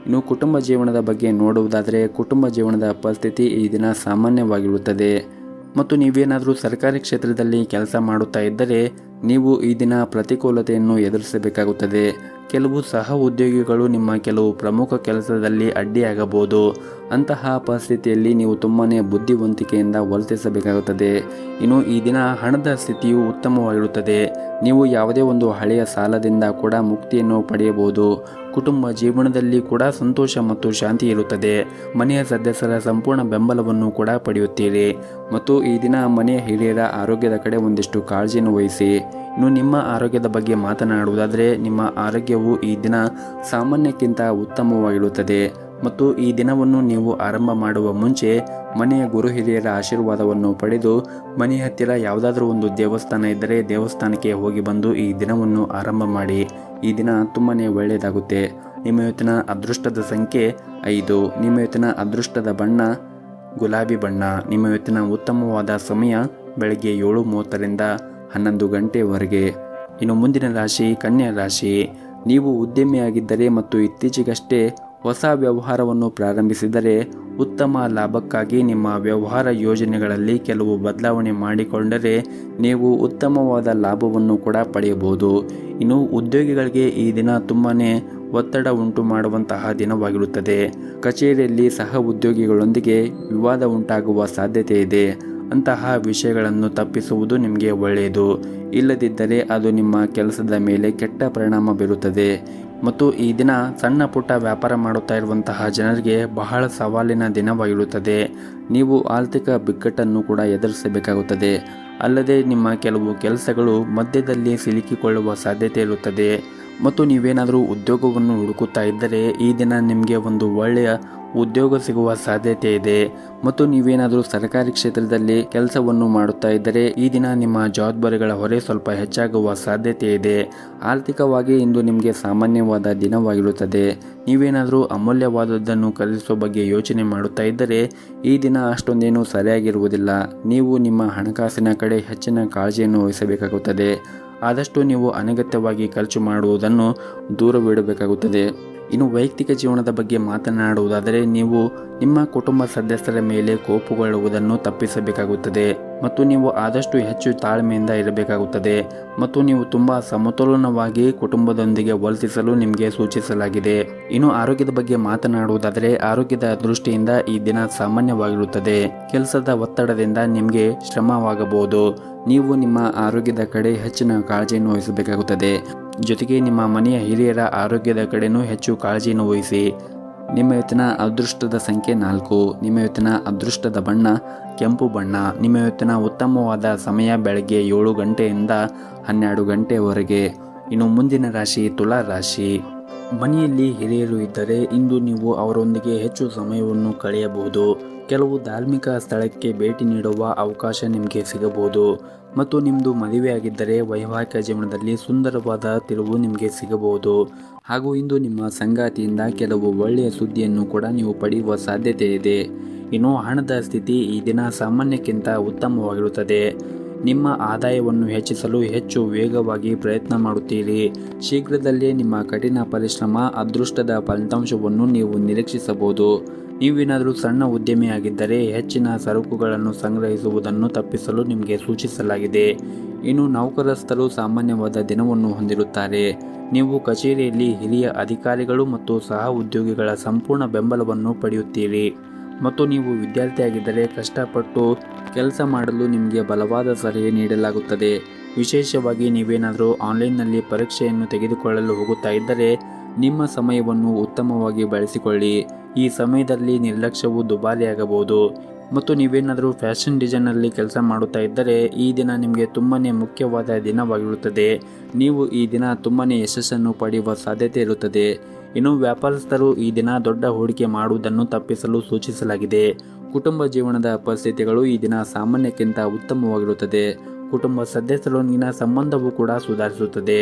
ಇನ್ನು ಕುಟುಂಬ ಜೀವನದ ಬಗ್ಗೆ ನೋಡುವುದಾದರೆ ಕುಟುಂಬ ಜೀವನದ ಪರಿಸ್ಥಿತಿ ಈ ದಿನ ಸಾಮಾನ್ಯವಾಗಿರುತ್ತದೆ. ಮತ್ತು ನೀವೇನಾದರೂ ಸರ್ಕಾರಿ ಕ್ಷೇತ್ರದಲ್ಲಿ ಕೆಲಸ ಮಾಡುತ್ತಾ ಇದ್ದರೆ ನೀವು ಈ ದಿನ ಪ್ರತಿಕೂಲತೆಯನ್ನು ಎದುರಿಸಬೇಕಾಗುತ್ತದೆ. ಕೆಲವು ಸಹ ಉದ್ಯೋಗಿಗಳು ನಿಮ್ಮ ಕೆಲವು ಪ್ರಮುಖ ಕೆಲಸದಲ್ಲಿ ಅಡ್ಡಿಯಾಗಬಹುದು. ಅಂತಹ ಪರಿಸ್ಥಿತಿಯಲ್ಲಿ ನೀವು ತುಂಬಾ ಬುದ್ಧಿವಂತಿಕೆಯಿಂದ ವರ್ತಿಸಬೇಕಾಗುತ್ತದೆ. ಇನ್ನು ಈ ದಿನ ಹಣದ ಸ್ಥಿತಿಯು ಉತ್ತಮವಾಗಿರುತ್ತದೆ. ನೀವು ಯಾವುದೇ ಒಂದು ಹಳೆಯ ಸಾಲದಿಂದ ಕೂಡ ಮುಕ್ತಿಯನ್ನು ಪಡೆಯಬಹುದು. ಕುಟುಂಬ ಜೀವನದಲ್ಲಿ ಕೂಡ ಸಂತೋಷ ಮತ್ತು ಶಾಂತಿ ಇರುತ್ತದೆ. ಮನೆಯ ಸದಸ್ಯರ ಸಂಪೂರ್ಣ ಬೆಂಬಲವನ್ನು ಕೂಡ ಪಡೆಯುತ್ತೀರಿ. ಮತ್ತು ಈ ದಿನ ಮನೆಯ ಹಿರಿಯರ ಆರೋಗ್ಯದ ಕಡೆ ಒಂದಿಷ್ಟು ಕಾಳಜಿಯನ್ನು ವಹಿಸಿ. ಇನ್ನು ನಿಮ್ಮ ಆರೋಗ್ಯದ ಬಗ್ಗೆ ಮಾತನಾಡುವುದಾದರೆ, ನಿಮ್ಮ ಆರೋಗ್ಯವು ಈ ದಿನ ಸಾಮಾನ್ಯಕ್ಕಿಂತ ಉತ್ತಮವಾಗಿರುತ್ತದೆ. ಮತ್ತು ಈ ದಿನವನ್ನು ನೀವು ಆರಂಭ ಮಾಡುವ ಮುಂಚೆ ಮನೆಯ ಗುರು ಹಿರಿಯರ ಆಶೀರ್ವಾದವನ್ನು ಪಡೆದು ಮನೆಯ ಹತ್ತಿರ ಯಾವುದಾದ್ರೂ ಒಂದು ದೇವಸ್ಥಾನ ಇದ್ದರೆ ದೇವಸ್ಥಾನಕ್ಕೆ ಹೋಗಿ ಬಂದು ಈ ದಿನವನ್ನು ಆರಂಭ ಮಾಡಿ. ಈ ದಿನ ತುಂಬಾ ಒಳ್ಳೆಯದಾಗುತ್ತೆ. ನಿಮ್ಮ ಇವತ್ತಿನ ಅದೃಷ್ಟದ ಸಂಖ್ಯೆ 5. ನಿಮ್ಮ ಇವತ್ತಿನ ಅದೃಷ್ಟದ ಬಣ್ಣ ಗುಲಾಬಿ ಬಣ್ಣ. ನಿಮ್ಮ ಇವತ್ತಿನ ಉತ್ತಮವಾದ ಸಮಯ ಬೆಳಗ್ಗೆ 7:30ರಿಂದ 11 ಗಂಟೆವರೆಗೆ. ಇನ್ನು ಮುಂದಿನ ರಾಶಿ ಕನ್ಯಾ ರಾಶಿ. ನೀವು ಉದ್ಯಮಿಯಾಗಿದ್ದರೆ ಮತ್ತು ಇತ್ತೀಚೆಗಷ್ಟೇ ಹೊಸ ವ್ಯವಹಾರವನ್ನು ಪ್ರಾರಂಭಿಸಿದರೆ ಉತ್ತಮ ಲಾಭಕ್ಕಾಗಿ ನಿಮ್ಮ ವ್ಯವಹಾರ ಯೋಜನೆಗಳಲ್ಲಿ ಕೆಲವು ಬದಲಾವಣೆ ಮಾಡಿಕೊಂಡರೆ ನೀವು ಉತ್ತಮವಾದ ಲಾಭವನ್ನು ಕೂಡ ಪಡೆಯಬಹುದು. ಇನ್ನು ಉದ್ಯೋಗಿಗಳಿಗೆ ಈ ದಿನ ತುಂಬಾ ಒತ್ತಡ ಉಂಟು ಮಾಡುವಂತಹ ದಿನವಾಗಿರುತ್ತದೆ. ಕಚೇರಿಯಲ್ಲಿ ಸಹ ಉದ್ಯೋಗಿಗಳೊಂದಿಗೆ ವಿವಾದ ಉಂಟಾಗುವ ಸಾಧ್ಯತೆ ಇದೆ. ಅಂತಹ ವಿಷಯಗಳನ್ನು ತಪ್ಪಿಸುವುದು ನಿಮಗೆ ಒಳ್ಳೆಯದು. ಇಲ್ಲದಿದ್ದರೆ ಅದು ನಿಮ್ಮ ಕೆಲಸದ ಮೇಲೆ ಕೆಟ್ಟ ಪರಿಣಾಮ ಬೀರುತ್ತದೆ. ಮತ್ತು ಈ ದಿನ ಸಣ್ಣ ಪುಟ್ಟ ವ್ಯಾಪಾರ ಮಾಡುತ್ತಾ ಇರುವಂತಹ ಜನರಿಗೆ ಬಹಳ ಸವಾಲಿನ ದಿನವಾಗಿರುತ್ತದೆ. ನೀವು ಆರ್ಥಿಕ ಬಿಕ್ಕಟ್ಟನ್ನು ಕೂಡ ಎದುರಿಸಬೇಕಾಗುತ್ತದೆ. ಅಲ್ಲದೆ ನಿಮ್ಮ ಕೆಲವು ಕೆಲಸಗಳು ಮಧ್ಯದಲ್ಲಿ ಸಿಲುಕಿಕೊಳ್ಳುವ ಸಾಧ್ಯತೆ ಇರುತ್ತದೆ. ಮತ್ತು ನೀವೇನಾದರೂ ಉದ್ಯೋಗವನ್ನು ಹುಡುಕುತ್ತಾ ಇದ್ದರೆ ಈ ದಿನ ನಿಮಗೆ ಒಂದು ಒಳ್ಳೆಯ ಉದ್ಯೋಗ ಸಿಗುವ ಸಾಧ್ಯತೆ ಇದೆ. ಮತ್ತು ನೀವೇನಾದರೂ ಸರ್ಕಾರಿ ಕ್ಷೇತ್ರದಲ್ಲಿ ಕೆಲಸವನ್ನು ಮಾಡುತ್ತಾ ಇದ್ದರೆ ಈ ದಿನ ನಿಮ್ಮ ಜವಾಬ್ದಾರಿಗಳ ಹೊರೆ ಸ್ವಲ್ಪ ಹೆಚ್ಚಾಗುವ ಸಾಧ್ಯತೆ ಇದೆ. ಆರ್ಥಿಕವಾಗಿ ಇಂದು ನಿಮಗೆ ಸಾಮಾನ್ಯವಾದ ದಿನವಾಗಿರುತ್ತದೆ. ನೀವೇನಾದರೂ ಅಮೂಲ್ಯವಾದದ್ದನ್ನು ಖರೀದಿಸುವ ಬಗ್ಗೆ ಯೋಚನೆ ಮಾಡುತ್ತಾ ಇದ್ದರೆ ಈ ದಿನ ಅಷ್ಟೊಂದೇನು ಸರಿಯಾಗಿರುವುದಿಲ್ಲ. ನೀವು ನಿಮ್ಮ ಹಣಕಾಸಿನ ಕಡೆ ಹೆಚ್ಚಿನ ಕಾಳಜಿಯನ್ನು ವಹಿಸಬೇಕಾಗುತ್ತದೆ. ಆದಷ್ಟು ನೀವು ಅನಗತ್ಯವಾಗಿ ಖರ್ಚು ಮಾಡುವುದನ್ನು ದೂರವಿಡಬೇಕಾಗುತ್ತದೆ. ಇನ್ನು ವೈಯಕ್ತಿಕ ಜೀವನದ ಬಗ್ಗೆ ಮಾತನಾಡುವುದಾದರೆ, ನೀವು ನಿಮ್ಮ ಕುಟುಂಬ ಸದಸ್ಯರ ಮೇಲೆ ಕೋಪಗೊಳ್ಳುವುದನ್ನು ತಪ್ಪಿಸಬೇಕಾಗುತ್ತದೆ. ಮತ್ತು ನೀವು ಆದಷ್ಟು ಹೆಚ್ಚು ತಾಳ್ಮೆಯಿಂದ ಇರಬೇಕಾಗುತ್ತದೆ. ಮತ್ತು ನೀವು ತುಂಬ ಸಮತೋಲನವಾಗಿ ಕುಟುಂಬದೊಂದಿಗೆ ವರ್ತಿಸಲು ನಿಮಗೆ ಸೂಚಿಸಲಾಗಿದೆ. ಇನ್ನು ಆರೋಗ್ಯದ ಬಗ್ಗೆ ಮಾತನಾಡುವುದಾದರೆ, ಆರೋಗ್ಯದ ದೃಷ್ಟಿಯಿಂದ ಈ ದಿನ ಸಾಮಾನ್ಯವಾಗಿರುತ್ತದೆ. ಕೆಲಸದ ಒತ್ತಡದಿಂದ ನಿಮಗೆ ಶ್ರಮವಾಗಬಹುದು. ನೀವು ನಿಮ್ಮ ಆರೋಗ್ಯದ ಕಡೆ ಹೆಚ್ಚಿನ ಕಾಳಜಿಯನ್ನು ವಹಿಸಬೇಕಾಗುತ್ತದೆ. ಜೊತೆಗೆ ನಿಮ್ಮ ಮನೆಯ ಹಿರಿಯರ ಆರೋಗ್ಯದ ಕಡೆನೂ ಹೆಚ್ಚು ಕಾಳಜಿಯನ್ನು ವಹಿಸಿ. ನಿಮ್ಮ ಇವತ್ತಿನ ಅದೃಷ್ಟದ ಸಂಖ್ಯೆ 4. ನಿಮ್ಮ ಇವತ್ತಿನ ಅದೃಷ್ಟದ ಬಣ್ಣ ಕೆಂಪು ಬಣ್ಣ. ನಿಮ್ಮ ಇವತ್ತಿನ ಉತ್ತಮವಾದ ಸಮಯ ಬೆಳಗ್ಗೆ 7 ಗಂಟೆಯಿಂದ 12 ಗಂಟೆವರೆಗೆ. ಇನ್ನು ಮುಂದಿನ ರಾಶಿ ತುಲಾ ರಾಶಿ. ಮನೆಯಲ್ಲಿ ಹಿರಿಯರು ಇದ್ದರೆ ಇಂದು ನೀವು ಅವರೊಂದಿಗೆ ಹೆಚ್ಚು ಸಮಯವನ್ನು ಕಳೆಯಬಹುದು. ಕೆಲವು ಧಾರ್ಮಿಕ ಸ್ಥಳಕ್ಕೆ ಭೇಟಿ ನೀಡುವ ಅವಕಾಶ ನಿಮಗೆ ಸಿಗಬಹುದು. ಮತ್ತು ನಿಮ್ಮದು ಮದುವೆಯಾಗಿದ್ದರೆ ವೈವಾಹಿಕ ಜೀವನದಲ್ಲಿ ಸುಂದರವಾದ ತಿರುವು ನಿಮಗೆ ಸಿಗಬಹುದು. ಹಾಗೂ ಇಂದು ನಿಮ್ಮ ಸಂಗಾತಿಯಿಂದ ಕೆಲವು ಒಳ್ಳೆಯ ಸುದ್ದಿಯನ್ನು ಕೂಡ ನೀವು ಪಡೆಯುವ ಸಾಧ್ಯತೆ ಇದೆ. ಇನ್ನು ಹಣದ ಸ್ಥಿತಿ ಈ ದಿನ ಸಾಮಾನ್ಯಕ್ಕಿಂತ ಉತ್ತಮವಾಗಿರುತ್ತದೆ. ನಿಮ್ಮ ಆದಾಯವನ್ನು ಹೆಚ್ಚಿಸಲು ಹೆಚ್ಚು ವೇಗವಾಗಿ ಪ್ರಯತ್ನ ಮಾಡುತ್ತೀರಿ. ಶೀಘ್ರದಲ್ಲೇ ನಿಮ್ಮ ಕಠಿಣ ಪರಿಶ್ರಮ ಅದೃಷ್ಟದ ಫಲಿತಾಂಶವನ್ನು ನೀವು ನಿರೀಕ್ಷಿಸಬಹುದು. ನೀವೇನಾದರೂ ಸಣ್ಣ ಉದ್ಯಮಿಯಾಗಿದ್ದರೆ ಹೆಚ್ಚಿನ ಸರಕುಗಳನ್ನು ಸಂಗ್ರಹಿಸುವುದನ್ನು ತಪ್ಪಿಸಲು ನಿಮಗೆ ಸೂಚಿಸಲಾಗಿದೆ. ಇನ್ನು ನೌಕರಸ್ಥರು ಸಾಮಾನ್ಯವಾದ ದಿನವನ್ನು ಹೊಂದಿರುತ್ತಾರೆ. ನೀವು ಕಚೇರಿಯಲ್ಲಿ ಹಿರಿಯ ಅಧಿಕಾರಿಗಳು ಮತ್ತು ಸಹ ಉದ್ಯೋಗಿಗಳ ಸಂಪೂರ್ಣ ಬೆಂಬಲವನ್ನು ಪಡೆಯುತ್ತೀರಿ. ಮತ್ತು ನೀವು ವಿದ್ಯಾರ್ಥಿಯಾಗಿದ್ದರೆ ಕಷ್ಟಪಟ್ಟು ಕೆಲಸ ಮಾಡಲು ನಿಮಗೆ ಬಲವಾದ ಸಲಹೆ ನೀಡಲಾಗುತ್ತದೆ. ವಿಶೇಷವಾಗಿ ನೀವೇನಾದರೂ ಆನ್ಲೈನ್ನಲ್ಲಿ ಪರೀಕ್ಷೆಯನ್ನು ತೆಗೆದುಕೊಳ್ಳಲು ಹೋಗುತ್ತಾ ಇದ್ದರೆ ನಿಮ್ಮ ಸಮಯವನ್ನು ಉತ್ತಮವಾಗಿ ಬಳಸಿಕೊಳ್ಳಿ. ಈ ಸಮಯದಲ್ಲಿ ನಿರ್ಲಕ್ಷ್ಯವು ದುಬಾರಿಯಾಗಬಹುದು. ಮತ್ತು ನೀವೇನಾದರೂ ಫ್ಯಾಷನ್ ಡಿಸೈನಲ್ಲಿ ಕೆಲಸ ಮಾಡುತ್ತಾ ಇದ್ದರೆ ಈ ದಿನ ನಿಮಗೆ ತುಂಬಾ ಮುಖ್ಯವಾದ ದಿನವಾಗಿರುತ್ತದೆ. ನೀವು ಈ ದಿನ ತುಂಬಾ ಯಶಸ್ಸನ್ನು ಪಡೆಯುವ ಸಾಧ್ಯತೆ ಇರುತ್ತದೆ. ಇನ್ನು ವ್ಯಾಪಾರಸ್ಥರು ಈ ದಿನ ದೊಡ್ಡ ಹೂಡಿಕೆ ಮಾಡುವುದನ್ನು ತಪ್ಪಿಸಲು ಸೂಚಿಸಲಾಗಿದೆ. ಕುಟುಂಬ ಜೀವನದ ಪರಿಸ್ಥಿತಿಗಳು ಈ ದಿನ ಸಾಮಾನ್ಯಕ್ಕಿಂತ ಉತ್ತಮವಾಗಿರುತ್ತದೆ. ಕುಟುಂಬ ಸದಸ್ಯರೊಂದಿಗಿನ ಸಂಬಂಧವೂ ಕೂಡ ಸುಧಾರಿಸುತ್ತದೆ.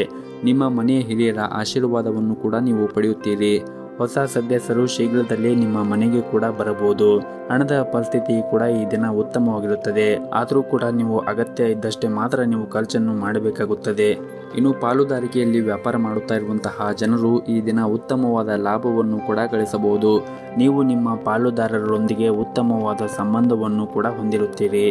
ನಿಮ್ಮ ಮನೆಯ ಹಿರಿಯರ ಆಶೀರ್ವಾದವನ್ನು ಕೂಡ ನೀವು ಪಡೆಯುತ್ತೀರಿ. ಹೊಸ ಸದಸ್ಯರು ಶೀಘ್ರದಲ್ಲೇ ನಿಮ್ಮ ಮನೆಗೆ ಕೂಡ ಬರಬಹುದು. ಹಣದ ಪರಿಸ್ಥಿತಿ ಕೂಡ ಈ ದಿನ ಉತ್ತಮವಾಗಿರುತ್ತದೆ. ಆದರೂ ಕೂಡ ನೀವು ಅಗತ್ಯ ಇದ್ದಷ್ಟೇ ಮಾತ್ರ ನೀವು ಖರ್ಚನ್ನು ಮಾಡಬೇಕಾಗುತ್ತದೆ. ಇನ್ನು ಪಾಲುದಾರಿಕೆಯಲ್ಲಿ ವ್ಯಾಪಾರ ಮಾಡುತ್ತಾ ಇರುವಂತಹ ಜನರು ಈ ದಿನ ಉತ್ತಮವಾದ ಲಾಭವನ್ನು ಕೂಡ ಗಳಿಸಬಹುದು. ನೀವು ನಿಮ್ಮ ಪಾಲುದಾರರೊಂದಿಗೆ ಉತ್ತಮವಾದ ಸಂಬಂಧವನ್ನು ಕೂಡ ಹೊಂದಿರುತ್ತೀರಿ.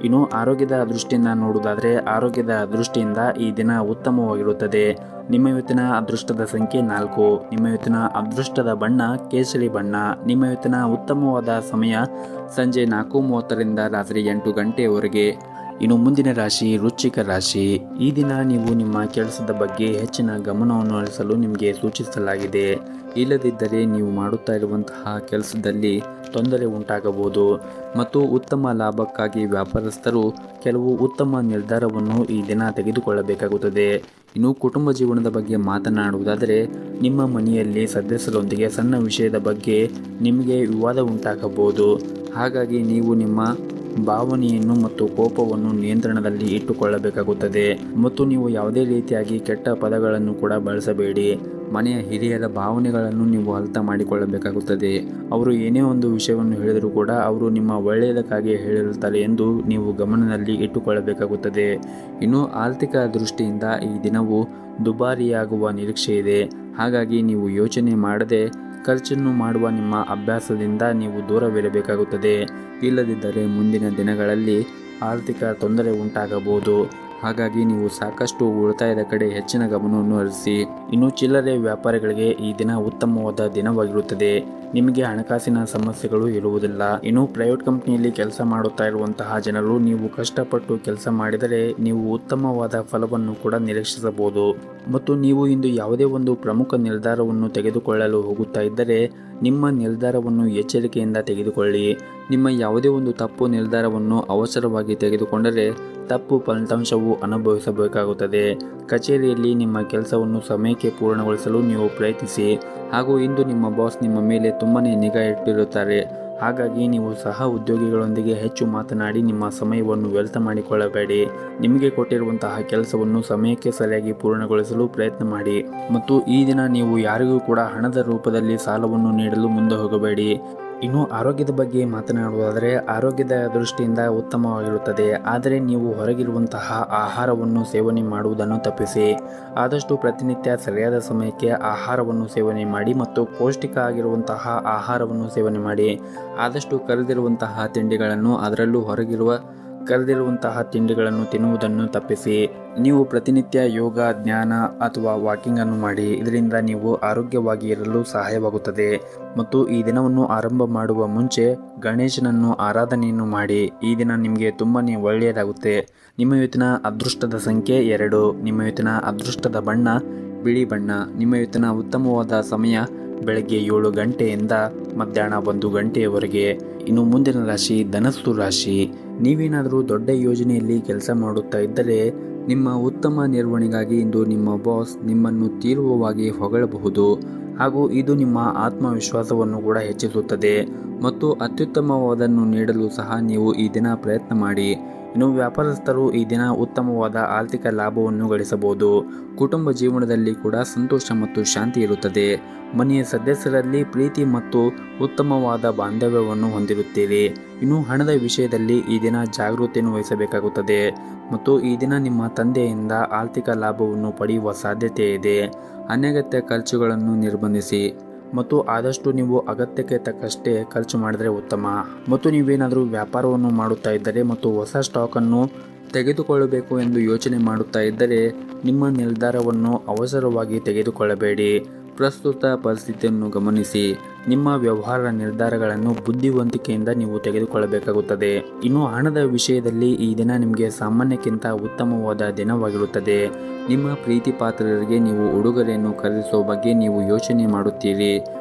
ಇನ್ನು ಆರೋಗ್ಯದ ದೃಷ್ಟಿಯಿಂದ ನೋಡುವುದಾದರೆ ಆರೋಗ್ಯದ ದೃಷ್ಟಿಯಿಂದ ಈ ದಿನ ಉತ್ತಮವಾಗಿರುತ್ತದೆ. ನಿಮ್ಮ ಇವತ್ತಿನ ಅದೃಷ್ಟದ ಸಂಖ್ಯೆ 4. ನಿಮ್ಮ ಇವತ್ತಿನ ಅದೃಷ್ಟದ ಬಣ್ಣ ಕೇಸರಿ ಬಣ್ಣ. ನಿಮ್ಮ ಇವತ್ತಿನ ಉತ್ತಮವಾದ ಸಮಯ ಸಂಜೆ 4:30ರಿಂದ ರಾತ್ರಿ 8 ಗಂಟೆಯವರೆಗೆ. ಇನ್ನು ಮುಂದಿನ ರಾಶಿ ವೃಶ್ಚಿಕ ರಾಶಿ. ಈ ದಿನ ನೀವು ನಿಮ್ಮ ಕೆಲಸದ ಬಗ್ಗೆ ಹೆಚ್ಚಿನ ಗಮನವನ್ನು ಹರಿಸಲು ನಿಮಗೆ ಸೂಚಿಸಲಾಗಿದೆ. ಇಲ್ಲದಿದ್ದರೆ ನೀವು ಮಾಡುತ್ತಾ ಇರುವಂತಹ ಕೆಲಸದಲ್ಲಿ ತೊಂದರೆ ಉಂಟಾಗಬಹುದು ಮತ್ತು ಉತ್ತಮ ಲಾಭಕ್ಕಾಗಿ ವ್ಯಾಪಾರಸ್ಥರು ಕೆಲವು ಉತ್ತಮ ನಿರ್ಧಾರವನ್ನು ಈ ದಿನ ತೆಗೆದುಕೊಳ್ಳಬೇಕಾಗುತ್ತದೆ. ಇನ್ನು ಕುಟುಂಬ ಜೀವನದ ಬಗ್ಗೆ ಮಾತನಾಡುವುದಾದರೆ ನಿಮ್ಮ ಮನೆಯಲ್ಲಿ ಸದಸ್ಯರೊಂದಿಗೆ ಸಣ್ಣ ವಿಷಯದ ಬಗ್ಗೆ ನಿಮಗೆ ವಿವಾದ ಉಂಟಾಗಬಹುದು. ಹಾಗಾಗಿ ನೀವು ನಿಮ್ಮ ಭಾವನೆಯನ್ನು ಮತ್ತು ಕೋಪವನ್ನು ನಿಯಂತ್ರಣದಲ್ಲಿ ಇಟ್ಟುಕೊಳ್ಳಬೇಕಾಗುತ್ತದೆ ಮತ್ತು ನೀವು ಯಾವುದೇ ರೀತಿಯಾಗಿ ಕೆಟ್ಟ ಪದಗಳನ್ನು ಕೂಡ ಬಳಸಬೇಡಿ. ಮನೆಯ ಹಿರಿಯರ ಭಾವನೆಗಳನ್ನು ನೀವು ಅರ್ಥ ಮಾಡಿಕೊಳ್ಳಬೇಕಾಗುತ್ತದೆ. ಅವರು ಏನೇ ಒಂದು ವಿಷಯವನ್ನು ಹೇಳಿದರೂ ಕೂಡ ಅವರು ನಿಮ್ಮ ಒಳ್ಳೆಯದಕ್ಕಾಗಿ ಹೇಳಿರುತ್ತಾರೆ ಎಂದು ನೀವು ಗಮನದಲ್ಲಿ ಇಟ್ಟುಕೊಳ್ಳಬೇಕಾಗುತ್ತದೆ. ಇನ್ನು ಆರ್ಥಿಕ ದೃಷ್ಟಿಯಿಂದ ಈ ದಿನವು ದುಬಾರಿಯಾಗುವ ನಿರೀಕ್ಷೆ ಇದೆ. ಹಾಗಾಗಿ ನೀವು ಯೋಚನೆ ಮಾಡದೆ ಖರ್ಚನ್ನು ಮಾಡುವ ನಿಮ್ಮ ಅಭ್ಯಾಸದಿಂದ ನೀವು ದೂರವಿರಬೇಕಾಗುತ್ತದೆ. ಇಲ್ಲದಿದ್ದರೆ ಮುಂದಿನ ದಿನಗಳಲ್ಲಿ ಆರ್ಥಿಕ ತೊಂದರೆ ಉಂಟಾಗಬಹುದು. ಹಾಗಾಗಿ ನೀವು ಸಾಕಷ್ಟು ಉಳಿತಾಯದ ಕಡೆ ಹೆಚ್ಚಿನ ಗಮನವನ್ನು ಹರಿಸಿ. ಇನ್ನು ಚಿಲ್ಲರೆ ವ್ಯಾಪಾರಿಗಳಿಗೆ ಈ ದಿನ ಉತ್ತಮವಾದ ದಿನವಾಗಿರುತ್ತದೆ. ನಿಮಗೆ ಹಣಕಾಸಿನ ಸಮಸ್ಯೆಗಳು ಇರುವುದಿಲ್ಲ. ಇನ್ನು ಪ್ರೈವೇಟ್ ಕಂಪನಿಯಲ್ಲಿ ಕೆಲಸ ಮಾಡುತ್ತಾ ಇರುವಂತಹ ಜನರು ನೀವು ಕಷ್ಟಪಟ್ಟು ಕೆಲಸ ಮಾಡಿದರೆ ನೀವು ಉತ್ತಮವಾದ ಫಲವನ್ನು ಕೂಡ ನಿರೀಕ್ಷಿಸಬಹುದು. ಮತ್ತು ನೀವು ಇಂದು ಯಾವುದೇ ಒಂದು ಪ್ರಮುಖ ನಿರ್ಧಾರವನ್ನು ತೆಗೆದುಕೊಳ್ಳಲು ಹೋಗುತ್ತಾ ಇದ್ದರೆ ನಿಮ್ಮ ನಿರ್ಧಾರವನ್ನು ಎಚ್ಚರಿಕೆಯಿಂದ ತೆಗೆದುಕೊಳ್ಳಿ. ನಿಮ್ಮ ಯಾವುದೇ ಒಂದು ತಪ್ಪು ನಿರ್ಧಾರವನ್ನು ಅವಸರವಾಗಿ ತೆಗೆದುಕೊಂಡರೆ ತಪ್ಪು ಫಲಿತಾಂಶವು ಅನುಭವಿಸಬೇಕಾಗುತ್ತದೆ. ಕಚೇರಿಯಲ್ಲಿ ನಿಮ್ಮ ಕೆಲಸವನ್ನು ಸಮಯಕ್ಕೆ ಪೂರ್ಣಗೊಳಿಸಲು ನೀವು ಪ್ರಯತ್ನಿಸಿ. ಹಾಗೂ ಇಂದು ನಿಮ್ಮ ಬಾಸ್ ನಿಮ್ಮ ಮೇಲೆ ತುಂಬಾ ನಿಗಾ ಇಟ್ಟಿರುತ್ತಾರೆ. ಹಾಗಾಗಿ ನೀವು ಸಹ ಉದ್ಯೋಗಿಗಳೊಂದಿಗೆ ಹೆಚ್ಚು ಮಾತನಾಡಿ ನಿಮ್ಮ ಸಮಯವನ್ನು ವ್ಯರ್ಥ ಮಾಡಿಕೊಳ್ಳಬೇಡಿ. ನಿಮಗೆ ಕೊಟ್ಟಿರುವಂತಹ ಕೆಲಸವನ್ನು ಸಮಯಕ್ಕೆ ಸರಿಯಾಗಿ ಪೂರ್ಣಗೊಳಿಸಲು ಪ್ರಯತ್ನ ಮಾಡಿ. ಮತ್ತು ಈ ದಿನ ನೀವು ಯಾರಿಗೂ ಕೂಡ ಹಣದ ರೂಪದಲ್ಲಿ ಸಾಲವನ್ನು ನೀಡಲು ಮುಂದೆ ಹೋಗಬೇಡಿ. ಇನ್ನು ಆರೋಗ್ಯದ ಬಗ್ಗೆ ಮಾತನಾಡುವುದಾದರೆ ಆರೋಗ್ಯದ ದೃಷ್ಟಿಯಿಂದ ಉತ್ತಮವಾಗಿರುತ್ತದೆ. ಆದರೆ ನೀವು ಹೊರಗಿರುವಂತಹ ಆಹಾರವನ್ನು ಸೇವನೆ ಮಾಡುವುದನ್ನು ತಪ್ಪಿಸಿ. ಆದಷ್ಟು ಪ್ರತಿನಿತ್ಯ ಸರಿಯಾದ ಸಮಯಕ್ಕೆ ಆಹಾರವನ್ನು ಸೇವನೆ ಮಾಡಿ ಮತ್ತು ಪೌಷ್ಟಿಕ ಆಗಿರುವಂತಹ ಆಹಾರವನ್ನು ಸೇವನೆ ಮಾಡಿ. ಆದಷ್ಟು ಕರೆದಿರುವಂತಹ ತಿಂಡಿಗಳನ್ನು, ಅದರಲ್ಲೂ ಹೊರಗಿರುವ ಕರೆದಿರುವಂತಹ ತಿಂಡಿಗಳನ್ನು ತಿನ್ನುವುದನ್ನು ತಪ್ಪಿಸಿ. ನೀವು ಪ್ರತಿನಿತ್ಯ ಯೋಗ, ಧ್ಯಾನ ಅಥವಾ ವಾಕಿಂಗ್ ಅನ್ನು ಮಾಡಿ. ಇದರಿಂದ ನೀವು ಆರೋಗ್ಯವಾಗಿ ಇರಲು ಸಹಾಯವಾಗುತ್ತದೆ. ಮತ್ತು ಈ ದಿನವನ್ನು ಆರಂಭ ಮಾಡುವ ಮುಂಚೆ ಗಣೇಶನನ್ನು ಆರಾಧನೆಯನ್ನು ಮಾಡಿ. ಈ ದಿನ ನಿಮಗೆ ತುಂಬಾ ಒಳ್ಳೆಯದಾಗುತ್ತೆ. ನಿಮ್ಮ ಇವತ್ತಿನ ಅದೃಷ್ಟದ ಸಂಖ್ಯೆ 2. ನಿಮ್ಮ ಇವತ್ತಿನ ಅದೃಷ್ಟದ ಬಣ್ಣ ಬಿಳಿ ಬಣ್ಣ. ನಿಮ್ಮ ಇವತ್ತಿನ ಉತ್ತಮವಾದ ಸಮಯ ಬೆಳಗ್ಗೆ 7 ಗಂಟೆಯಿಂದ ಮಧ್ಯಾಹ್ನ 1 ಗಂಟೆಯವರೆಗೆ. ಇನ್ನು ಮುಂದಿನ ರಾಶಿ ಧನಸ್ಸು ರಾಶಿ. ನೀವೇನಾದರೂ ದೊಡ್ಡ ಯೋಜನೆಯಲ್ಲಿ ಕೆಲಸ ಮಾಡುತ್ತಾ ಇದ್ದರೆ ನಿಮ್ಮ ಉತ್ತಮ ನಿರ್ವಹಣೆಗಾಗಿ ಇಂದು ನಿಮ್ಮ ಬಾಸ್ ನಿಮ್ಮನ್ನು ತೀವ್ರವಾಗಿ ಹೊಗಳಬಹುದು. ಹಾಗೂ ಇದು ನಿಮ್ಮ ಆತ್ಮವಿಶ್ವಾಸವನ್ನು ಕೂಡ ಹೆಚ್ಚಿಸುತ್ತದೆ ಮತ್ತು ಅತ್ಯುತ್ತಮವಾದನ್ನು ನೀಡಲು ಸಹ ನೀವು ಈ ದಿನ ಪ್ರಯತ್ನ ಮಾಡಿ. ಇನ್ನು ವ್ಯಾಪಾರಸ್ಥರು ಈ ದಿನ ಉತ್ತಮವಾದ ಆರ್ಥಿಕ ಲಾಭವನ್ನು ಗಳಿಸಬಹುದು. ಕುಟುಂಬ ಜೀವನದಲ್ಲಿ ಕೂಡ ಸಂತೋಷ ಮತ್ತು ಶಾಂತಿ ಇರುತ್ತದೆ. ಮನೆಯ ಸದಸ್ಯರಲ್ಲಿ ಪ್ರೀತಿ ಮತ್ತು ಉತ್ತಮವಾದ ಬಾಂಧವ್ಯವನ್ನು ಹೊಂದಿರುತ್ತೀರಿ. ಇನ್ನು ಹಣದ ವಿಷಯದಲ್ಲಿ ಈ ದಿನ ಜಾಗೃತಿಯನ್ನು ವಹಿಸಬೇಕಾಗುತ್ತದೆ ಮತ್ತು ಈ ದಿನ ನಿಮ್ಮ ತಂದೆಯಿಂದ ಆರ್ಥಿಕ ಲಾಭವನ್ನು ಪಡೆಯುವ ಸಾಧ್ಯತೆ ಇದೆ. ಅನಗತ್ಯ ಖರ್ಚುಗಳನ್ನು ನಿರ್ಬಂಧಿಸಿ ಮತ್ತು ಆದಷ್ಟು ನೀವು ಅಗತ್ಯಕ್ಕೆ ತಕ್ಕಷ್ಟೇ ಖರ್ಚು ಮಾಡಿದರೆ ಉತ್ತಮ. ಮತ್ತು ನೀವೇನಾದರೂ ವ್ಯಾಪಾರವನ್ನು ಮಾಡುತ್ತಾ ಇದ್ದರೆ ಮತ್ತು ಹೊಸ ಸ್ಟಾಕನ್ನು ತೆಗೆದುಕೊಳ್ಳಬೇಕು ಎಂದು ಯೋಚನೆ ಮಾಡುತ್ತಾ ಇದ್ದರೆ ನಿಮ್ಮ ನಿರ್ಧಾರವನ್ನು ಅವಸರವಾಗಿ ತೆಗೆದುಕೊಳ್ಳಬೇಡಿ. ಪ್ರಸ್ತುತ ಪರಿಸ್ಥಿತಿಯನ್ನು ಗಮನಿಸಿ ನಿಮ್ಮ ವ್ಯವಹಾರ ನಿರ್ಧಾರಗಳನ್ನು ಬುದ್ಧಿವಂತಿಕೆಯಿಂದ ನೀವು ತೆಗೆದುಕೊಳ್ಳಬೇಕಾಗುತ್ತದೆ. ಇನ್ನು ಹಣದ ವಿಷಯದಲ್ಲಿ ಈ ದಿನ ನಿಮಗೆ ಸಾಮಾನ್ಯಕ್ಕಿಂತ ಉತ್ತಮವಾದ ದಿನವಾಗಿರುತ್ತದೆ. ನಿಮ್ಮ ಪ್ರೀತಿ ಪಾತ್ರರಿಗೆ ನೀವು ಉಡುಗೊರೆಯನ್ನು ಖರೀದಿಸುವ ಬಗ್ಗೆ ನೀವು ಯೋಚನೆ ಮಾಡುತ್ತೀರಿ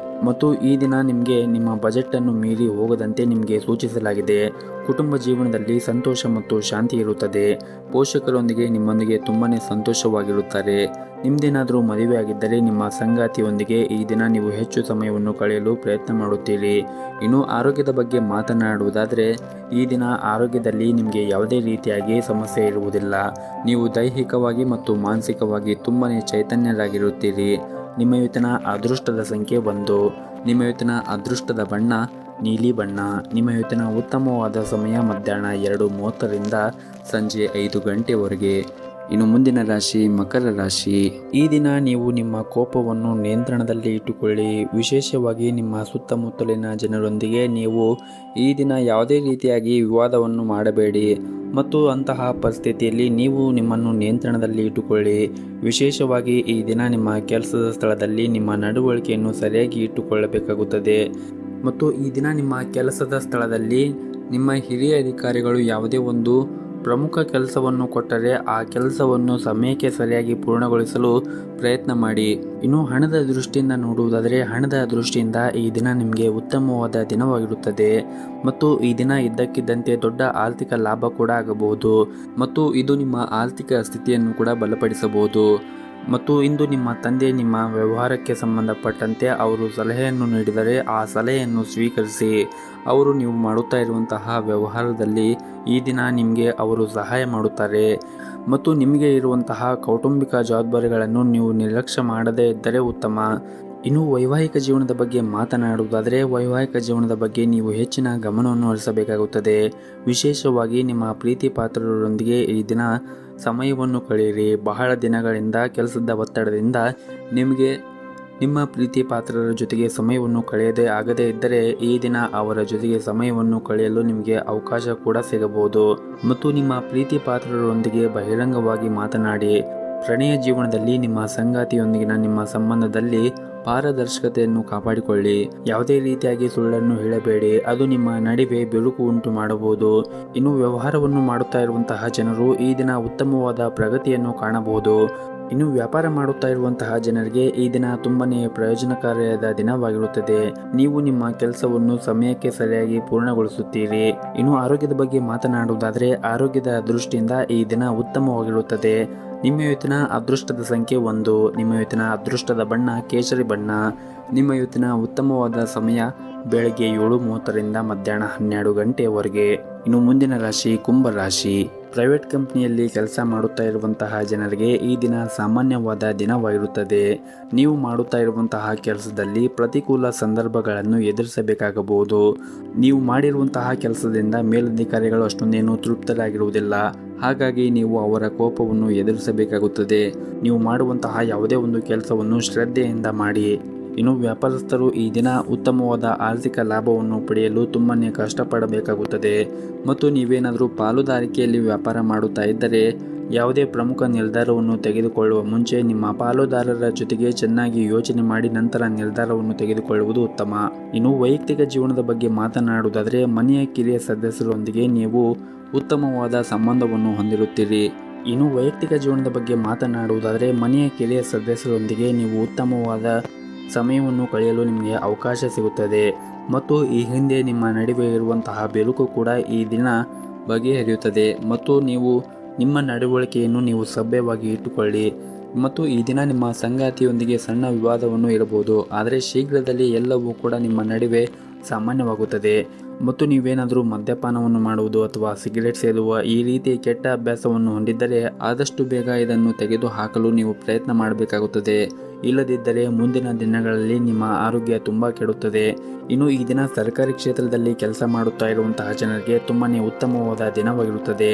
ಮತ್ತು ಈ ದಿನ ನಿಮಗೆ ನಿಮ್ಮ ಬಜೆಟನ್ನು ಮೀರಿ ಹೋಗದಂತೆ ನಿಮಗೆ ಸೂಚಿಸಲಾಗಿದೆ. ಕುಟುಂಬ ಜೀವನದಲ್ಲಿ ಸಂತೋಷ ಮತ್ತು ಶಾಂತಿ ಇರುತ್ತದೆ. ಪೋಷಕರೊಂದಿಗೆ ನಿಮ್ಮೊಂದಿಗೆ ತುಂಬಾ ಸಂತೋಷವಾಗಿರುತ್ತಾರೆ. ನಿಮ್ಮದೇನಾದರೂ ಮದುವೆ ಆಗಿದ್ದರೆ ನಿಮ್ಮ ಸಂಗಾತಿಯೊಂದಿಗೆ ಈ ದಿನ ನೀವು ಹೆಚ್ಚು ಸಮಯವನ್ನು ಕಳೆಯಲು ಪ್ರಯತ್ನ ಮಾಡುತ್ತೀರಿ. ಇನ್ನು ಆರೋಗ್ಯದ ಬಗ್ಗೆ ಮಾತನಾಡುವುದಾದರೆ ಈ ದಿನ ಆರೋಗ್ಯದಲ್ಲಿ ನಿಮಗೆ ಯಾವುದೇ ರೀತಿಯಾಗಿ ಸಮಸ್ಯೆ ಇರುವುದಿಲ್ಲ. ನೀವು ದೈಹಿಕವಾಗಿ ಮತ್ತು ಮಾನಸಿಕವಾಗಿ ತುಂಬಾ ಚೈತನ್ಯರಾಗಿರುತ್ತೀರಿ. ನಿಮ್ಮ ಇವತ್ತಿನ ಅದೃಷ್ಟದ ಸಂಖ್ಯೆ 1. ನಿಮ್ಮ ಇವತ್ತಿನ ಅದೃಷ್ಟದ ಬಣ್ಣ ನೀಲಿ ಬಣ್ಣ. ನಿಮ್ಮ ಇವತ್ತಿನ ಉತ್ತಮವಾದ ಸಮಯ ಮಧ್ಯಾಹ್ನ 2:30ರಿಂದ ಸಂಜೆ 5 ಗಂಟೆವರೆಗೆ. ಇನ್ನು ಮುಂದಿನ ರಾಶಿ ಮಕರ ರಾಶಿ. ಈ ದಿನ ನೀವು ನಿಮ್ಮ ಕೋಪವನ್ನು ನಿಯಂತ್ರಣದಲ್ಲಿ ಇಟ್ಟುಕೊಳ್ಳಿ. ವಿಶೇಷವಾಗಿ ನಿಮ್ಮ ಸುತ್ತಮುತ್ತಲಿನ ಜನರೊಂದಿಗೆ ನೀವು ಈ ದಿನ ಯಾವುದೇ ರೀತಿಯಾಗಿ ವಿವಾದವನ್ನು ಮಾಡಬೇಡಿ ಮತ್ತು ಅಂತಹ ಪರಿಸ್ಥಿತಿಯಲ್ಲಿ ನೀವು ನಿಮ್ಮನ್ನು ನಿಯಂತ್ರಣದಲ್ಲಿ ಇಟ್ಟುಕೊಳ್ಳಿ. ವಿಶೇಷವಾಗಿ ಈ ದಿನ ನಿಮ್ಮ ಕೆಲಸದ ಸ್ಥಳದಲ್ಲಿ ನಿಮ್ಮ ನಡವಳಿಕೆಯನ್ನು ಸರಿಯಾಗಿ ಇಟ್ಟುಕೊಳ್ಳಬೇಕಾಗುತ್ತದೆ ಮತ್ತು ಈ ದಿನ ನಿಮ್ಮ ಕೆಲಸದ ಸ್ಥಳದಲ್ಲಿ ನಿಮ್ಮ ಹಿರಿಯ ಅಧಿಕಾರಿಗಳು ಯಾವುದೇ ಒಂದು ಪ್ರಮುಖ ಕೆಲಸವನ್ನು ಕೊಟ್ಟರೆ ಆ ಕೆಲಸವನ್ನು ಸಮಯಕ್ಕೆ ಸರಿಯಾಗಿ ಪೂರ್ಣಗೊಳಿಸಲು ಪ್ರಯತ್ನ ಮಾಡಿ. ಇನ್ನು ಹಣದ ದೃಷ್ಟಿಯಿಂದ ನೋಡುವುದಾದರೆ ಹಣದ ದೃಷ್ಟಿಯಿಂದ ಈ ದಿನ ನಿಮಗೆ ಉತ್ತಮವಾದ ದಿನವಾಗಿರುತ್ತದೆ ಮತ್ತು ಈ ದಿನ ಇದ್ದಕ್ಕಿದ್ದಂತೆ ದೊಡ್ಡ ಆರ್ಥಿಕ ಲಾಭ ಕೂಡ ಆಗಬಹುದು ಮತ್ತು ಇದು ನಿಮ್ಮ ಆರ್ಥಿಕ ಸ್ಥಿತಿಯನ್ನು ಕೂಡ ಬಲಪಡಿಸಬಹುದು. ಮತ್ತು ಇಂದು ನಿಮ್ಮ ತಂದೆ ನಿಮ್ಮ ವ್ಯವಹಾರಕ್ಕೆ ಸಂಬಂಧಪಟ್ಟಂತೆ ಅವರು ಸಲಹೆಯನ್ನು ನೀಡಿದರೆ ಆ ಸಲಹೆಯನ್ನು ಸ್ವೀಕರಿಸಿ. ಅವರು ನೀವು ಮಾಡುತ್ತಾ ಇರುವಂತಹ ವ್ಯವಹಾರದಲ್ಲಿ ಈ ದಿನ ನಿಮಗೆ ಅವರು ಸಹಾಯ ಮಾಡುತ್ತಾರೆ ಮತ್ತು ನಿಮಗೆ ಇರುವಂತಹ ಕೌಟುಂಬಿಕ ಜವಾಬ್ದಾರಿಗಳನ್ನು ನೀವು ನಿರ್ಲಕ್ಷ್ಯ ಮಾಡದೇ ಇದ್ದರೆ ಉತ್ತಮ. ಇನ್ನು ವೈವಾಹಿಕ ಜೀವನದ ಬಗ್ಗೆ ಮಾತನಾಡುವುದಾದರೆ ವೈವಾಹಿಕ ಜೀವನದ ಬಗ್ಗೆ ನೀವು ಹೆಚ್ಚಿನ ಗಮನವನ್ನು ಹರಿಸಬೇಕಾಗುತ್ತದೆ. ವಿಶೇಷವಾಗಿ ನಿಮ್ಮ ಪ್ರೀತಿ ಪಾತ್ರರೊಂದಿಗೆ ಈ ದಿನ ಸಮಯವನ್ನು ಕಳೆಯಿರಿ. ಬಹಳ ದಿನಗಳಿಂದ ಕೆಲಸದ ಒತ್ತಡದಿಂದ ನಿಮಗೆ ನಿಮ್ಮ ಪ್ರೀತಿ ಪಾತ್ರರ ಜೊತೆಗೆ ಸಮಯವನ್ನು ಕಳೆಯದೇ ಆಗದೇ ಇದ್ದರೆ ಈ ದಿನ ಅವರ ಜೊತೆಗೆ ಸಮಯವನ್ನು ಕಳೆಯಲು ನಿಮಗೆ ಅವಕಾಶ ಕೂಡ ಸಿಗಬಹುದು ಮತ್ತು ನಿಮ್ಮ ಪ್ರೀತಿ ಪಾತ್ರರೊಂದಿಗೆ ಬಹಿರಂಗವಾಗಿ ಮಾತನಾಡಿ. ಪ್ರಣಯ ಜೀವನದಲ್ಲಿ ನಿಮ್ಮ ಸಂಗಾತಿಯೊಂದಿಗಿನ ನಿಮ್ಮ ಸಂಬಂಧದಲ್ಲಿ ಪಾರದರ್ಶಕತೆಯನ್ನು ಕಾಪಾಡಿಕೊಳ್ಳಿ. ಯಾವುದೇ ರೀತಿಯಾಗಿ ಸುಳ್ಳನ್ನು ಹೇಳಬೇಡಿ, ಅದು ನಿಮ್ಮ ನಡುವೆ ಬಿರುಕು ಉಂಟು ಮಾಡಬಹುದು. ಇನ್ನು ವ್ಯವಹಾರವನ್ನು ಮಾಡುತ್ತಾ ಇರುವಂತಹ ಜನರು ಈ ದಿನ ಉತ್ತಮವಾದ ಪ್ರಗತಿಯನ್ನು ಕಾಣಬಹುದು. ಇನ್ನು ವ್ಯಾಪಾರ ಮಾಡುತ್ತಾ ಇರುವಂತಹ ಜನರಿಗೆ ಈ ದಿನ ತುಂಬನೇ ಪ್ರಯೋಜನಕಾರಿಯಾದ ದಿನವಾಗಿರುತ್ತದೆ. ನೀವು ನಿಮ್ಮ ಕೆಲಸವನ್ನು ಸಮಯಕ್ಕೆ ಸರಿಯಾಗಿ ಪೂರ್ಣಗೊಳಿಸುತ್ತೀರಿ. ಇನ್ನು ಆರೋಗ್ಯದ ಬಗ್ಗೆ ಮಾತನಾಡುವುದಾದರೆ ಆರೋಗ್ಯದ ದೃಷ್ಟಿಯಿಂದ ಈ ದಿನ ಉತ್ತಮವಾಗಿರುತ್ತದೆ. ನಿಮ್ಮ ಇವತ್ತಿನ ಅದೃಷ್ಟದ ಸಂಖ್ಯೆ 1. ನಿಮ್ಮ ಇವತ್ತಿನ ಅದೃಷ್ಟದ ಬಣ್ಣ ಕೇಸರಿ ಬಣ್ಣ. ನಿಮ್ಮ ಇವತ್ತಿನ ಉತ್ತಮವಾದ ಸಮಯ ಬೆಳಗ್ಗೆ 7:30ರಿಂದ ಮಧ್ಯಾಹ್ನ 12 ಗಂಟೆಯವರೆಗೆ. ಇನ್ನು ಮುಂದಿನ ರಾಶಿ ಕುಂಭ ರಾಶಿ. ಪ್ರೈವೇಟ್ ಕಂಪ್ನಿಯಲ್ಲಿ ಕೆಲಸ ಮಾಡುತ್ತಾ ಇರುವಂತಹ ಜನರಿಗೆ ಈ ದಿನ ಸಾಮಾನ್ಯವಾದ ದಿನವಾಗಿರುತ್ತದೆ. ನೀವು ಮಾಡುತ್ತಾ ಇರುವಂತಹ ಕೆಲಸದಲ್ಲಿ ಪ್ರತಿಕೂಲ ಸಂದರ್ಭಗಳನ್ನು ಎದುರಿಸಬೇಕಾಗಬಹುದು. ನೀವು ಮಾಡಿರುವಂತಹ ಕೆಲಸದಿಂದ ಮೇಲಧಿಕಾರಿಗಳು ಅಷ್ಟೊಂದೇನು ತೃಪ್ತರಾಗಿರುವುದಿಲ್ಲ. ಹಾಗಾಗಿ ನೀವು ಅವರ ಕೋಪವನ್ನು ಎದುರಿಸಬೇಕಾಗುತ್ತದೆ. ನೀವು ಮಾಡುವಂತಹ ಯಾವುದೇ ಒಂದು ಕೆಲಸವನ್ನು ಶ್ರದ್ಧೆಯಿಂದ ಮಾಡಿ. ಇನ್ನು ವ್ಯಾಪಾರಸ್ಥರು ಈ ದಿನ ಉತ್ತಮವಾದ ಆರ್ಥಿಕ ಲಾಭವನ್ನು ಪಡೆಯಲು ತುಂಬನೇ ಕಷ್ಟಪಡಬೇಕಾಗುತ್ತದೆ ಮತ್ತು ನೀವೇನಾದರೂ ಪಾಲುದಾರಿಕೆಯಲ್ಲಿ ವ್ಯಾಪಾರ ಮಾಡುತ್ತಾ ಇದ್ದರೆ ಯಾವುದೇ ಪ್ರಮುಖ ನಿರ್ಧಾರವನ್ನು ತೆಗೆದುಕೊಳ್ಳುವ ಮುಂಚೆ ನಿಮ್ಮ ಪಾಲುದಾರರ ಜೊತೆಗೆ ಚೆನ್ನಾಗಿ ಯೋಚನೆ ಮಾಡಿ ನಂತರ ನಿರ್ಧಾರವನ್ನು ತೆಗೆದುಕೊಳ್ಳುವುದು ಉತ್ತಮ. ಇನ್ನು ವೈಯಕ್ತಿಕ ಜೀವನದ ಬಗ್ಗೆ ಮಾತನಾಡುವುದಾದರೆ ಮನೆಯ ಕಿರಿಯ ಸದಸ್ಯರೊಂದಿಗೆ ನೀವು ಉತ್ತಮವಾದ ಸಂಬಂಧವನ್ನು ಹೊಂದಿರುತ್ತೀರಿ. ಇನ್ನು ವೈಯಕ್ತಿಕ ಜೀವನದ ಬಗ್ಗೆ ಮಾತನಾಡುವುದಾದರೆ ಮನೆಯ ಕಿರಿಯ ಸದಸ್ಯರೊಂದಿಗೆ ನೀವು ಉತ್ತಮವಾದ ಸಮಯವನ್ನು ಕಳೆಯಲು ನಿಮಗೆ ಅವಕಾಶ ಸಿಗುತ್ತದೆ ಮತ್ತು ಈ ಹಿಂದೆ ನಿಮ್ಮ ನಡುವೆ ಇರುವಂತಹ ಬಿರುಕು ಕೂಡ ಈ ದಿನ ಬಗೆಹರಿಯುತ್ತದೆ ಮತ್ತು ನೀವು ನಿಮ್ಮ ನಡವಳಿಕೆಯನ್ನು ನೀವು ಸಭ್ಯವಾಗಿ ಇಟ್ಟುಕೊಳ್ಳಿ. ಮತ್ತು ಈ ದಿನ ನಿಮ್ಮ ಸಂಗಾತಿಯೊಂದಿಗೆ ಸಣ್ಣ ವಿವಾದವನ್ನು ಇರಬಹುದು, ಆದರೆ ಶೀಘ್ರದಲ್ಲಿ ಎಲ್ಲವೂ ಕೂಡ ನಿಮ್ಮ ನಡುವೆ ಸಾಮಾನ್ಯವಾಗುತ್ತದೆ. ಮತ್ತು ನೀವೇನಾದರೂ ಮದ್ಯಪಾನವನ್ನು ಮಾಡುವುದು ಅಥವಾ ಸಿಗರೆಟ್ ಸೇದುವ ಈ ರೀತಿ ಕೆಟ್ಟ ಅಭ್ಯಾಸವನ್ನು ಹೊಂದಿದ್ದರೆ ಆದಷ್ಟು ಬೇಗ ಇದನ್ನು ತೆಗೆದುಹಾಕಲು ನೀವು ಪ್ರಯತ್ನ ಮಾಡಬೇಕಾಗುತ್ತದೆ. ಇಲ್ಲದಿದ್ದರೆ ಮುಂದಿನ ದಿನಗಳಲ್ಲಿ ನಿಮ್ಮ ಆರೋಗ್ಯ ತುಂಬ ಕೆಡುತ್ತದೆ. ಇನ್ನು ಈ ದಿನ ಸರ್ಕಾರಿ ಕ್ಷೇತ್ರದಲ್ಲಿ ಕೆಲಸ ಮಾಡುತ್ತಾ ಇರುವಂತಹ ಜನರಿಗೆ ತುಂಬನೇ ಉತ್ತಮವಾದ ದಿನವಾಗಿರುತ್ತದೆ.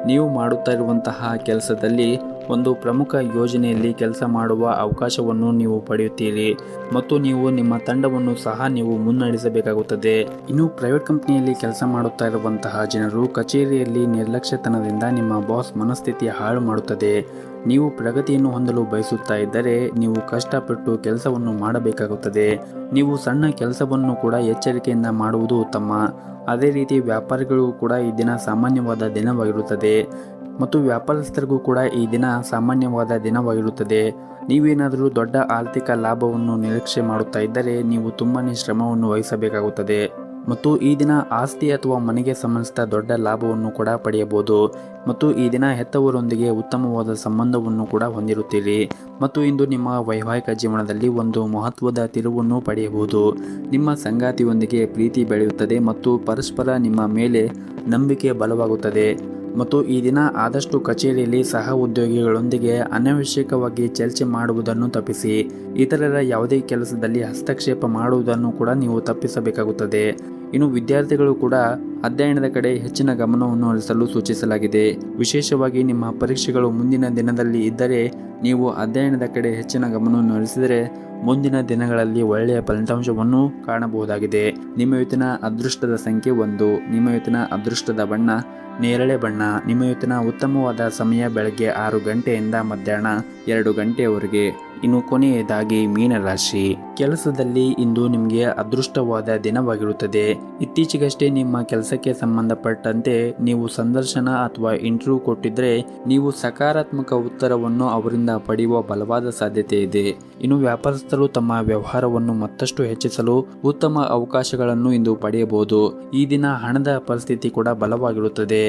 ನೀವು ಮಾಡುತ್ತಾ ಇರುವಂತಹ ಕೆಲಸದಲ್ಲಿ ಒಂದು ಪ್ರಮುಖ ಯೋಜನೆಯಲ್ಲಿ ಕೆಲಸ ಮಾಡುವ ಅವಕಾಶವನ್ನು ನೀವು ಪಡೆಯುತ್ತೀರಿ ಮತ್ತು ನೀವು ನಿಮ್ಮ ತಂಡವನ್ನು ಸಹ ನೀವು ಮುನ್ನಡೆಸಬೇಕಾಗುತ್ತದೆ. ಇನ್ನು ಪ್ರೈವೇಟ್ ಕಂಪನಿಯಲ್ಲಿ ಕೆಲಸ ಮಾಡುತ್ತಾ ಇರುವಂತಹ ಜನರು ಕಚೇರಿಯಲ್ಲಿ ನಿರ್ಲಕ್ಷ್ಯತನದಿಂದ ನಿಮ್ಮ ಬಾಸ್ ಮನಸ್ಥಿತಿ ಹಾಳು ಮಾಡುತ್ತದೆ. ನೀವು ಪ್ರಗತಿಯನ್ನು ಹೊಂದಲು ಬಯಸುತ್ತಾ ಇದ್ದರೆ ನೀವು ಕಷ್ಟಪಟ್ಟು ಕೆಲಸವನ್ನು ಮಾಡಬೇಕಾಗುತ್ತದೆ. ನೀವು ಸಣ್ಣ ಕೆಲಸವನ್ನು ಕೂಡ ಎಚ್ಚರಿಕೆಯಿಂದ ಮಾಡುವುದು ಉತ್ತಮ. ಅದೇ ರೀತಿ ವ್ಯಾಪಾರಿಗಳು ಕೂಡ ಈ ದಿನ ಸಾಮಾನ್ಯವಾದ ದಿನವಾಗಿರುತ್ತದೆ ಮತ್ತು ವ್ಯಾಪಾರಸ್ಥರಿಗೂ ಕೂಡ ಈ ದಿನ ಸಾಮಾನ್ಯವಾದ ದಿನವಾಗಿರುತ್ತದೆ. ನೀವೇನಾದರೂ ದೊಡ್ಡ ಆರ್ಥಿಕ ಲಾಭವನ್ನು ನಿರೀಕ್ಷೆ ಮಾಡುತ್ತಾ ಇದ್ದರೆ ನೀವು ತುಂಬನೇ ಶ್ರಮವನ್ನು ವಹಿಸಬೇಕಾಗುತ್ತದೆ ಮತ್ತು ಈ ದಿನ ಆಸ್ತಿ ಅಥವಾ ಮನೆಗೆ ಸಂಬಂಧಿಸಿದ ದೊಡ್ಡ ಲಾಭವನ್ನು ಕೂಡ ಪಡೆಯಬಹುದು ಮತ್ತು ಈ ದಿನ ಹೆತ್ತವರೊಂದಿಗೆ ಉತ್ತಮವಾದ ಸಂಬಂಧವನ್ನು ಕೂಡ ಹೊಂದಿರುತ್ತೀರಿ ಮತ್ತು ಇಂದು ನಿಮ್ಮ ವೈವಾಹಿಕ ಜೀವನದಲ್ಲಿ ಒಂದು ಮಹತ್ವದ ತಿರುವನ್ನು ಪಡೆಯಬಹುದು. ನಿಮ್ಮ ಸಂಗಾತಿಯೊಂದಿಗೆ ಪ್ರೀತಿ ಬೆಳೆಯುತ್ತದೆ ಮತ್ತು ಪರಸ್ಪರ ನಿಮ್ಮ ಮೇಲೆ ನಂಬಿಕೆ ಬಲವಾಗುತ್ತದೆ ಮತ್ತು ಈ ದಿನ ಆದಷ್ಟು ಕಚೇರಿಯಲ್ಲಿ ಸಹ ಉದ್ಯೋಗಿಗಳೊಂದಿಗೆ ಅನಾವಶ್ಯಕವಾಗಿ ಚರ್ಚೆ ಮಾಡುವುದನ್ನು ತಪ್ಪಿಸಿ. ಇತರರ ಯಾವುದೇ ಕೆಲಸದಲ್ಲಿ ಹಸ್ತಕ್ಷೇಪ ಮಾಡುವುದನ್ನು ಕೂಡ ನೀವು ತಪ್ಪಿಸಬೇಕಾಗುತ್ತದೆ. ಇನ್ನು ವಿದ್ಯಾರ್ಥಿಗಳು ಕೂಡ ಅಧ್ಯಯನದ ಕಡೆ ಹೆಚ್ಚಿನ ಗಮನವನ್ನು ಹರಿಸಲು ಸೂಚಿಸಲಾಗಿದೆ. ವಿಶೇಷವಾಗಿ ನಿಮ್ಮ ಪರೀಕ್ಷೆಗಳು ಮುಂದಿನ ದಿನದಲ್ಲಿ ಇದ್ದರೆ ನೀವು ಅಧ್ಯಯನದ ಕಡೆ ಹೆಚ್ಚಿನ ಗಮನವನ್ನು ಹರಿಸಿದರೆ ಮುಂದಿನ ದಿನಗಳಲ್ಲಿ ಒಳ್ಳೆಯ ಫಲಿತಾಂಶವನ್ನು ಕಾಣಬಹುದಾಗಿದೆ. ನಿಮ್ಮ ಇವತ್ತಿನ ಅದೃಷ್ಟದ ಸಂಖ್ಯೆ 1. ನಿಮ್ಮ ಇವತ್ತಿನ ಅದೃಷ್ಟದ ಬಣ್ಣ ನೇರಳೆ ಬಣ್ಣ. ನಿಮ್ಮ ಇವತ್ತಿನ ಉತ್ತಮವಾದ ಸಮಯ ಬೆಳಗ್ಗೆ 6 ಗಂಟೆಯಿಂದ ಮಧ್ಯಾಹ್ನ 2 ಗಂಟೆಯವರೆಗೆ. ಇನ್ನು ಕೊನೆಯದಾಗಿ ಮೀನರಾಶಿ. ಕೆಲಸದಲ್ಲಿ ಇಂದು ನಿಮಗೆ ಅದೃಷ್ಟವಾದ ದಿನವಾಗಿರುತ್ತದೆ. ಇತ್ತೀಚೆಗಷ್ಟೇ ನಿಮ್ಮ ಕೆಲಸಕ್ಕೆ ಸಂಬಂಧಪಟ್ಟಂತೆ ನೀವು ಸಂದರ್ಶನ ಅಥವಾ ಇಂಟರ್ವ್ಯೂ ಕೊಟ್ಟಿದ್ರೆ ನೀವು ಸಕಾರಾತ್ಮಕ ಉತ್ತರವನ್ನು ಅವರಿಂದ ಪಡೆಯುವ ಬಲವಾದ ಸಾಧ್ಯತೆ ಇದೆ. ಇನ್ನು ವ್ಯಾಪಾರಸ್ಥರು ತಮ್ಮ ವ್ಯವಹಾರವನ್ನು ಮತ್ತಷ್ಟು ಹೆಚ್ಚಿಸಲು ಉತ್ತಮ ಅವಕಾಶಗಳನ್ನು ಇಂದು ಪಡೆಯಬಹುದು. ಈ ದಿನ ಹಣದ ಪರಿಸ್ಥಿತಿ ಕೂಡ ಬಲವಾಗಿರುತ್ತದೆ.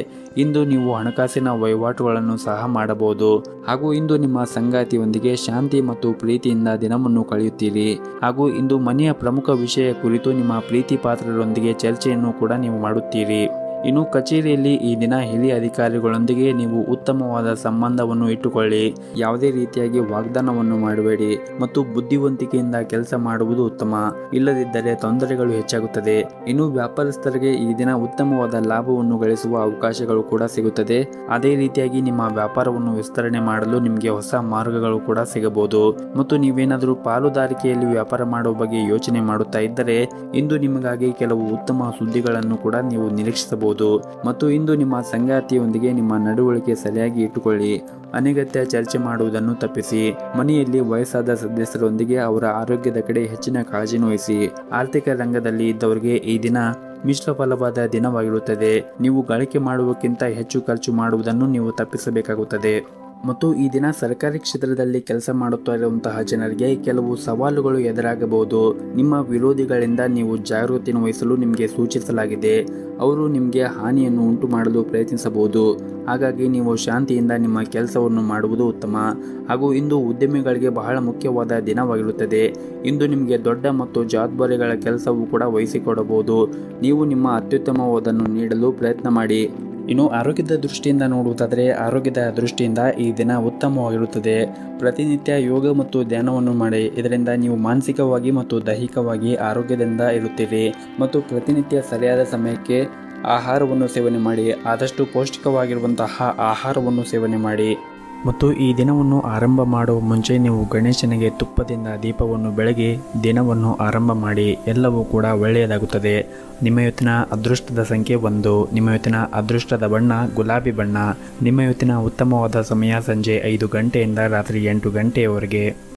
ಇಂದು ನೀವು ಹಣಕಾಸಿನ ವಹಿವಾಟುಗಳನ್ನು ಸಹ ಮಾಡಬಹುದು ಹಾಗೂ ಇಂದು ನಿಮ್ಮ ಸಂಗಾತಿಯೊಂದಿಗೆ ಶಾಂತಿ ಮತ್ತು ಪ್ರೀತಿಯಿಂದ ದಿನವನ್ನು ಕಳೆಯುತ್ತೀರಿ. ಹಾಗೂ ಇಂದು ಮನೆಯ ಪ್ರಮುಖ ವಿಷಯ ಕುರಿತು ನಿಮ್ಮ ಪ್ರೀತಿ ಪಾತ್ರರೊಂದಿಗೆ ಚರ್ಚೆಯನ್ನು ಕೂಡ ನೀವು ಮಾಡುತ್ತೀರಿ. ಇನ್ನು ಕಚೇರಿಯಲ್ಲಿ ಈ ದಿನ ಹಿರಿಯ ಅಧಿಕಾರಿಗಳೊಂದಿಗೆ ನೀವು ಉತ್ತಮವಾದ ಸಂಬಂಧವನ್ನು ಇಟ್ಟುಕೊಳ್ಳಿ. ಯಾವುದೇ ರೀತಿಯಾಗಿ ವಾಗ್ದಾನವನ್ನು ಮಾಡಬೇಡಿ ಮತ್ತು ಬುದ್ಧಿವಂತಿಕೆಯಿಂದ ಕೆಲಸ ಮಾಡುವುದು ಉತ್ತಮ. ಇಲ್ಲದಿದ್ದರೆ ತೊಂದರೆಗಳು ಹೆಚ್ಚಾಗುತ್ತದೆ. ಇನ್ನು ವ್ಯಾಪಾರಸ್ಥರಿಗೆ ಈ ದಿನ ಉತ್ತಮವಾದ ಲಾಭವನ್ನು ಗಳಿಸುವ ಅವಕಾಶಗಳು ಕೂಡ ಸಿಗುತ್ತದೆ. ಅದೇ ರೀತಿಯಾಗಿ ನಿಮ್ಮ ವ್ಯಾಪಾರವನ್ನು ವಿಸ್ತರಣೆ ಮಾಡಲು ನಿಮಗೆ ಹೊಸ ಮಾರ್ಗಗಳು ಕೂಡ ಸಿಗಬಹುದು. ಮತ್ತು ನೀವೇನಾದರೂ ಪಾಲುದಾರಿಕೆಯಲ್ಲಿ ವ್ಯಾಪಾರ ಮಾಡುವ ಬಗ್ಗೆ ಯೋಚನೆ ಮಾಡುತ್ತಾ ಇದ್ದರೆ ಇಂದು ನಿಮಗಾಗಿ ಕೆಲವು ಉತ್ತಮ ಸುದ್ದಿಗಳನ್ನು ಕೂಡ ನೀವು ನಿರೀಕ್ಷಿಸಬಹುದು. ಮತ್ತು ಇಂದು ನಿಮ್ಮ ಸಂಗಾತಿಯೊಂದಿಗೆ ನಿಮ್ಮ ನಡವಳಿಕೆ ಸರಿಯಾಗಿ ಇಟ್ಟುಕೊಳ್ಳಿ. ಅನಗತ್ಯ ಚರ್ಚೆ ಮಾಡುವುದನ್ನು ತಪ್ಪಿಸಿ. ಮನೆಯಲ್ಲಿ ವಯಸ್ಸಾದ ಸದಸ್ಯರೊಂದಿಗೆ ಅವರ ಆರೋಗ್ಯದ ಕಡೆ ಹೆಚ್ಚಿನ ಕಾಳಜಿಯನ್ನು ವಹಿಸಿ. ಆರ್ಥಿಕ ರಂಗದಲ್ಲಿ ಇದ್ದವರಿಗೆ ಈ ದಿನ ಮಿಶ್ರ ಫಲವಾದ ದಿನವಾಗಿರುತ್ತದೆ. ನೀವು ಗಳಿಕೆ ಮಾಡುವಕ್ಕಿಂತ ಹೆಚ್ಚು ಖರ್ಚು ಮಾಡುವುದನ್ನು ನೀವು ತಪ್ಪಿಸಬೇಕಾಗುತ್ತದೆ. ಮತ್ತು ಈ ದಿನ ಸರ್ಕಾರಿ ಕ್ಷೇತ್ರದಲ್ಲಿ ಕೆಲಸ ಮಾಡುತ್ತಾ ಇರುವಂತಹ ಜನರಿಗೆ ಕೆಲವು ಸವಾಲುಗಳು ಎದುರಾಗಬಹುದು. ನಿಮ್ಮ ವಿರೋಧಿಗಳಿಂದ ನೀವು ಜಾಗೃತಿಯನ್ನು ವಹಿಸಲು ನಿಮಗೆ ಸೂಚಿಸಲಾಗಿದೆ. ಅವರು ನಿಮಗೆ ಹಾನಿಯನ್ನು ಉಂಟು ಮಾಡಲು ಪ್ರಯತ್ನಿಸಬಹುದು. ಹಾಗಾಗಿ ನೀವು ಶಾಂತಿಯಿಂದ ನಿಮ್ಮ ಕೆಲಸವನ್ನು ಮಾಡುವುದು ಉತ್ತಮ. ಹಾಗೂ ಇಂದು ಉದ್ಯಮಿಗಳಿಗೆ ಬಹಳ ಮುಖ್ಯವಾದ ದಿನವಾಗಿರುತ್ತದೆ. ಇಂದು ನಿಮಗೆ ದೊಡ್ಡ ಮತ್ತು ಜವಾಬ್ದಾರಿಗಳ ಕೆಲಸವೂ ಕೂಡ ವಹಿಸಿಕೊಡಬಹುದು. ನೀವು ನಿಮ್ಮ ಅತ್ಯುತ್ತಮವಾದನ್ನು ನೀಡಲು ಪ್ರಯತ್ನ ಮಾಡಿ. ಇನ್ನು ಆರೋಗ್ಯದ ದೃಷ್ಟಿಯಿಂದ ನೋಡುವುದಾದರೆ ಆರೋಗ್ಯದ ದೃಷ್ಟಿಯಿಂದ ಈ ದಿನ ಉತ್ತಮವಾಗಿರುತ್ತದೆ. ಪ್ರತಿನಿತ್ಯ ಯೋಗ ಮತ್ತು ಧ್ಯಾನವನ್ನು ಮಾಡಿ. ಇದರಿಂದ ನೀವು ಮಾನಸಿಕವಾಗಿ ಮತ್ತು ದೈಹಿಕವಾಗಿ ಆರೋಗ್ಯದಿಂದ ಇರುತ್ತೀರಿ. ಮತ್ತು ಪ್ರತಿನಿತ್ಯ ಸರಿಯಾದ ಸಮಯಕ್ಕೆ ಆಹಾರವನ್ನು ಸೇವನೆ ಮಾಡಿ. ಆದಷ್ಟು ಪೌಷ್ಟಿಕವಾಗಿರುವಂತಹ ಆಹಾರವನ್ನು ಸೇವನೆ ಮಾಡಿ. ಮತ್ತು ಈ ದಿನವನ್ನು ಆರಂಭ ಮಾಡುವ ಮುಂಚೆ ನೀವು ಗಣೇಶನಿಗೆ ತುಪ್ಪದಿಂದ ದೀಪವನ್ನು ಬೆಳಗಿ ದಿನವನ್ನು ಆರಂಭ ಮಾಡಿ. ಎಲ್ಲವೂ ಕೂಡ ಒಳ್ಳೆಯದಾಗುತ್ತದೆ. ನಿಮ್ಮ ಇವತ್ತಿನ ಅದೃಷ್ಟದ ಸಂಖ್ಯೆ 1. ನಿಮ್ಮ ಇವತ್ತಿನ ಅದೃಷ್ಟದ ಬಣ್ಣ ಗುಲಾಬಿ ಬಣ್ಣ. ನಿಮ್ಮ ಇವತ್ತಿನ ಉತ್ತಮವಾದ ಸಮಯ ಸಂಜೆ 5 ಗಂಟೆಯಿಂದ ರಾತ್ರಿ 8 ಗಂಟೆಯವರೆಗೆ.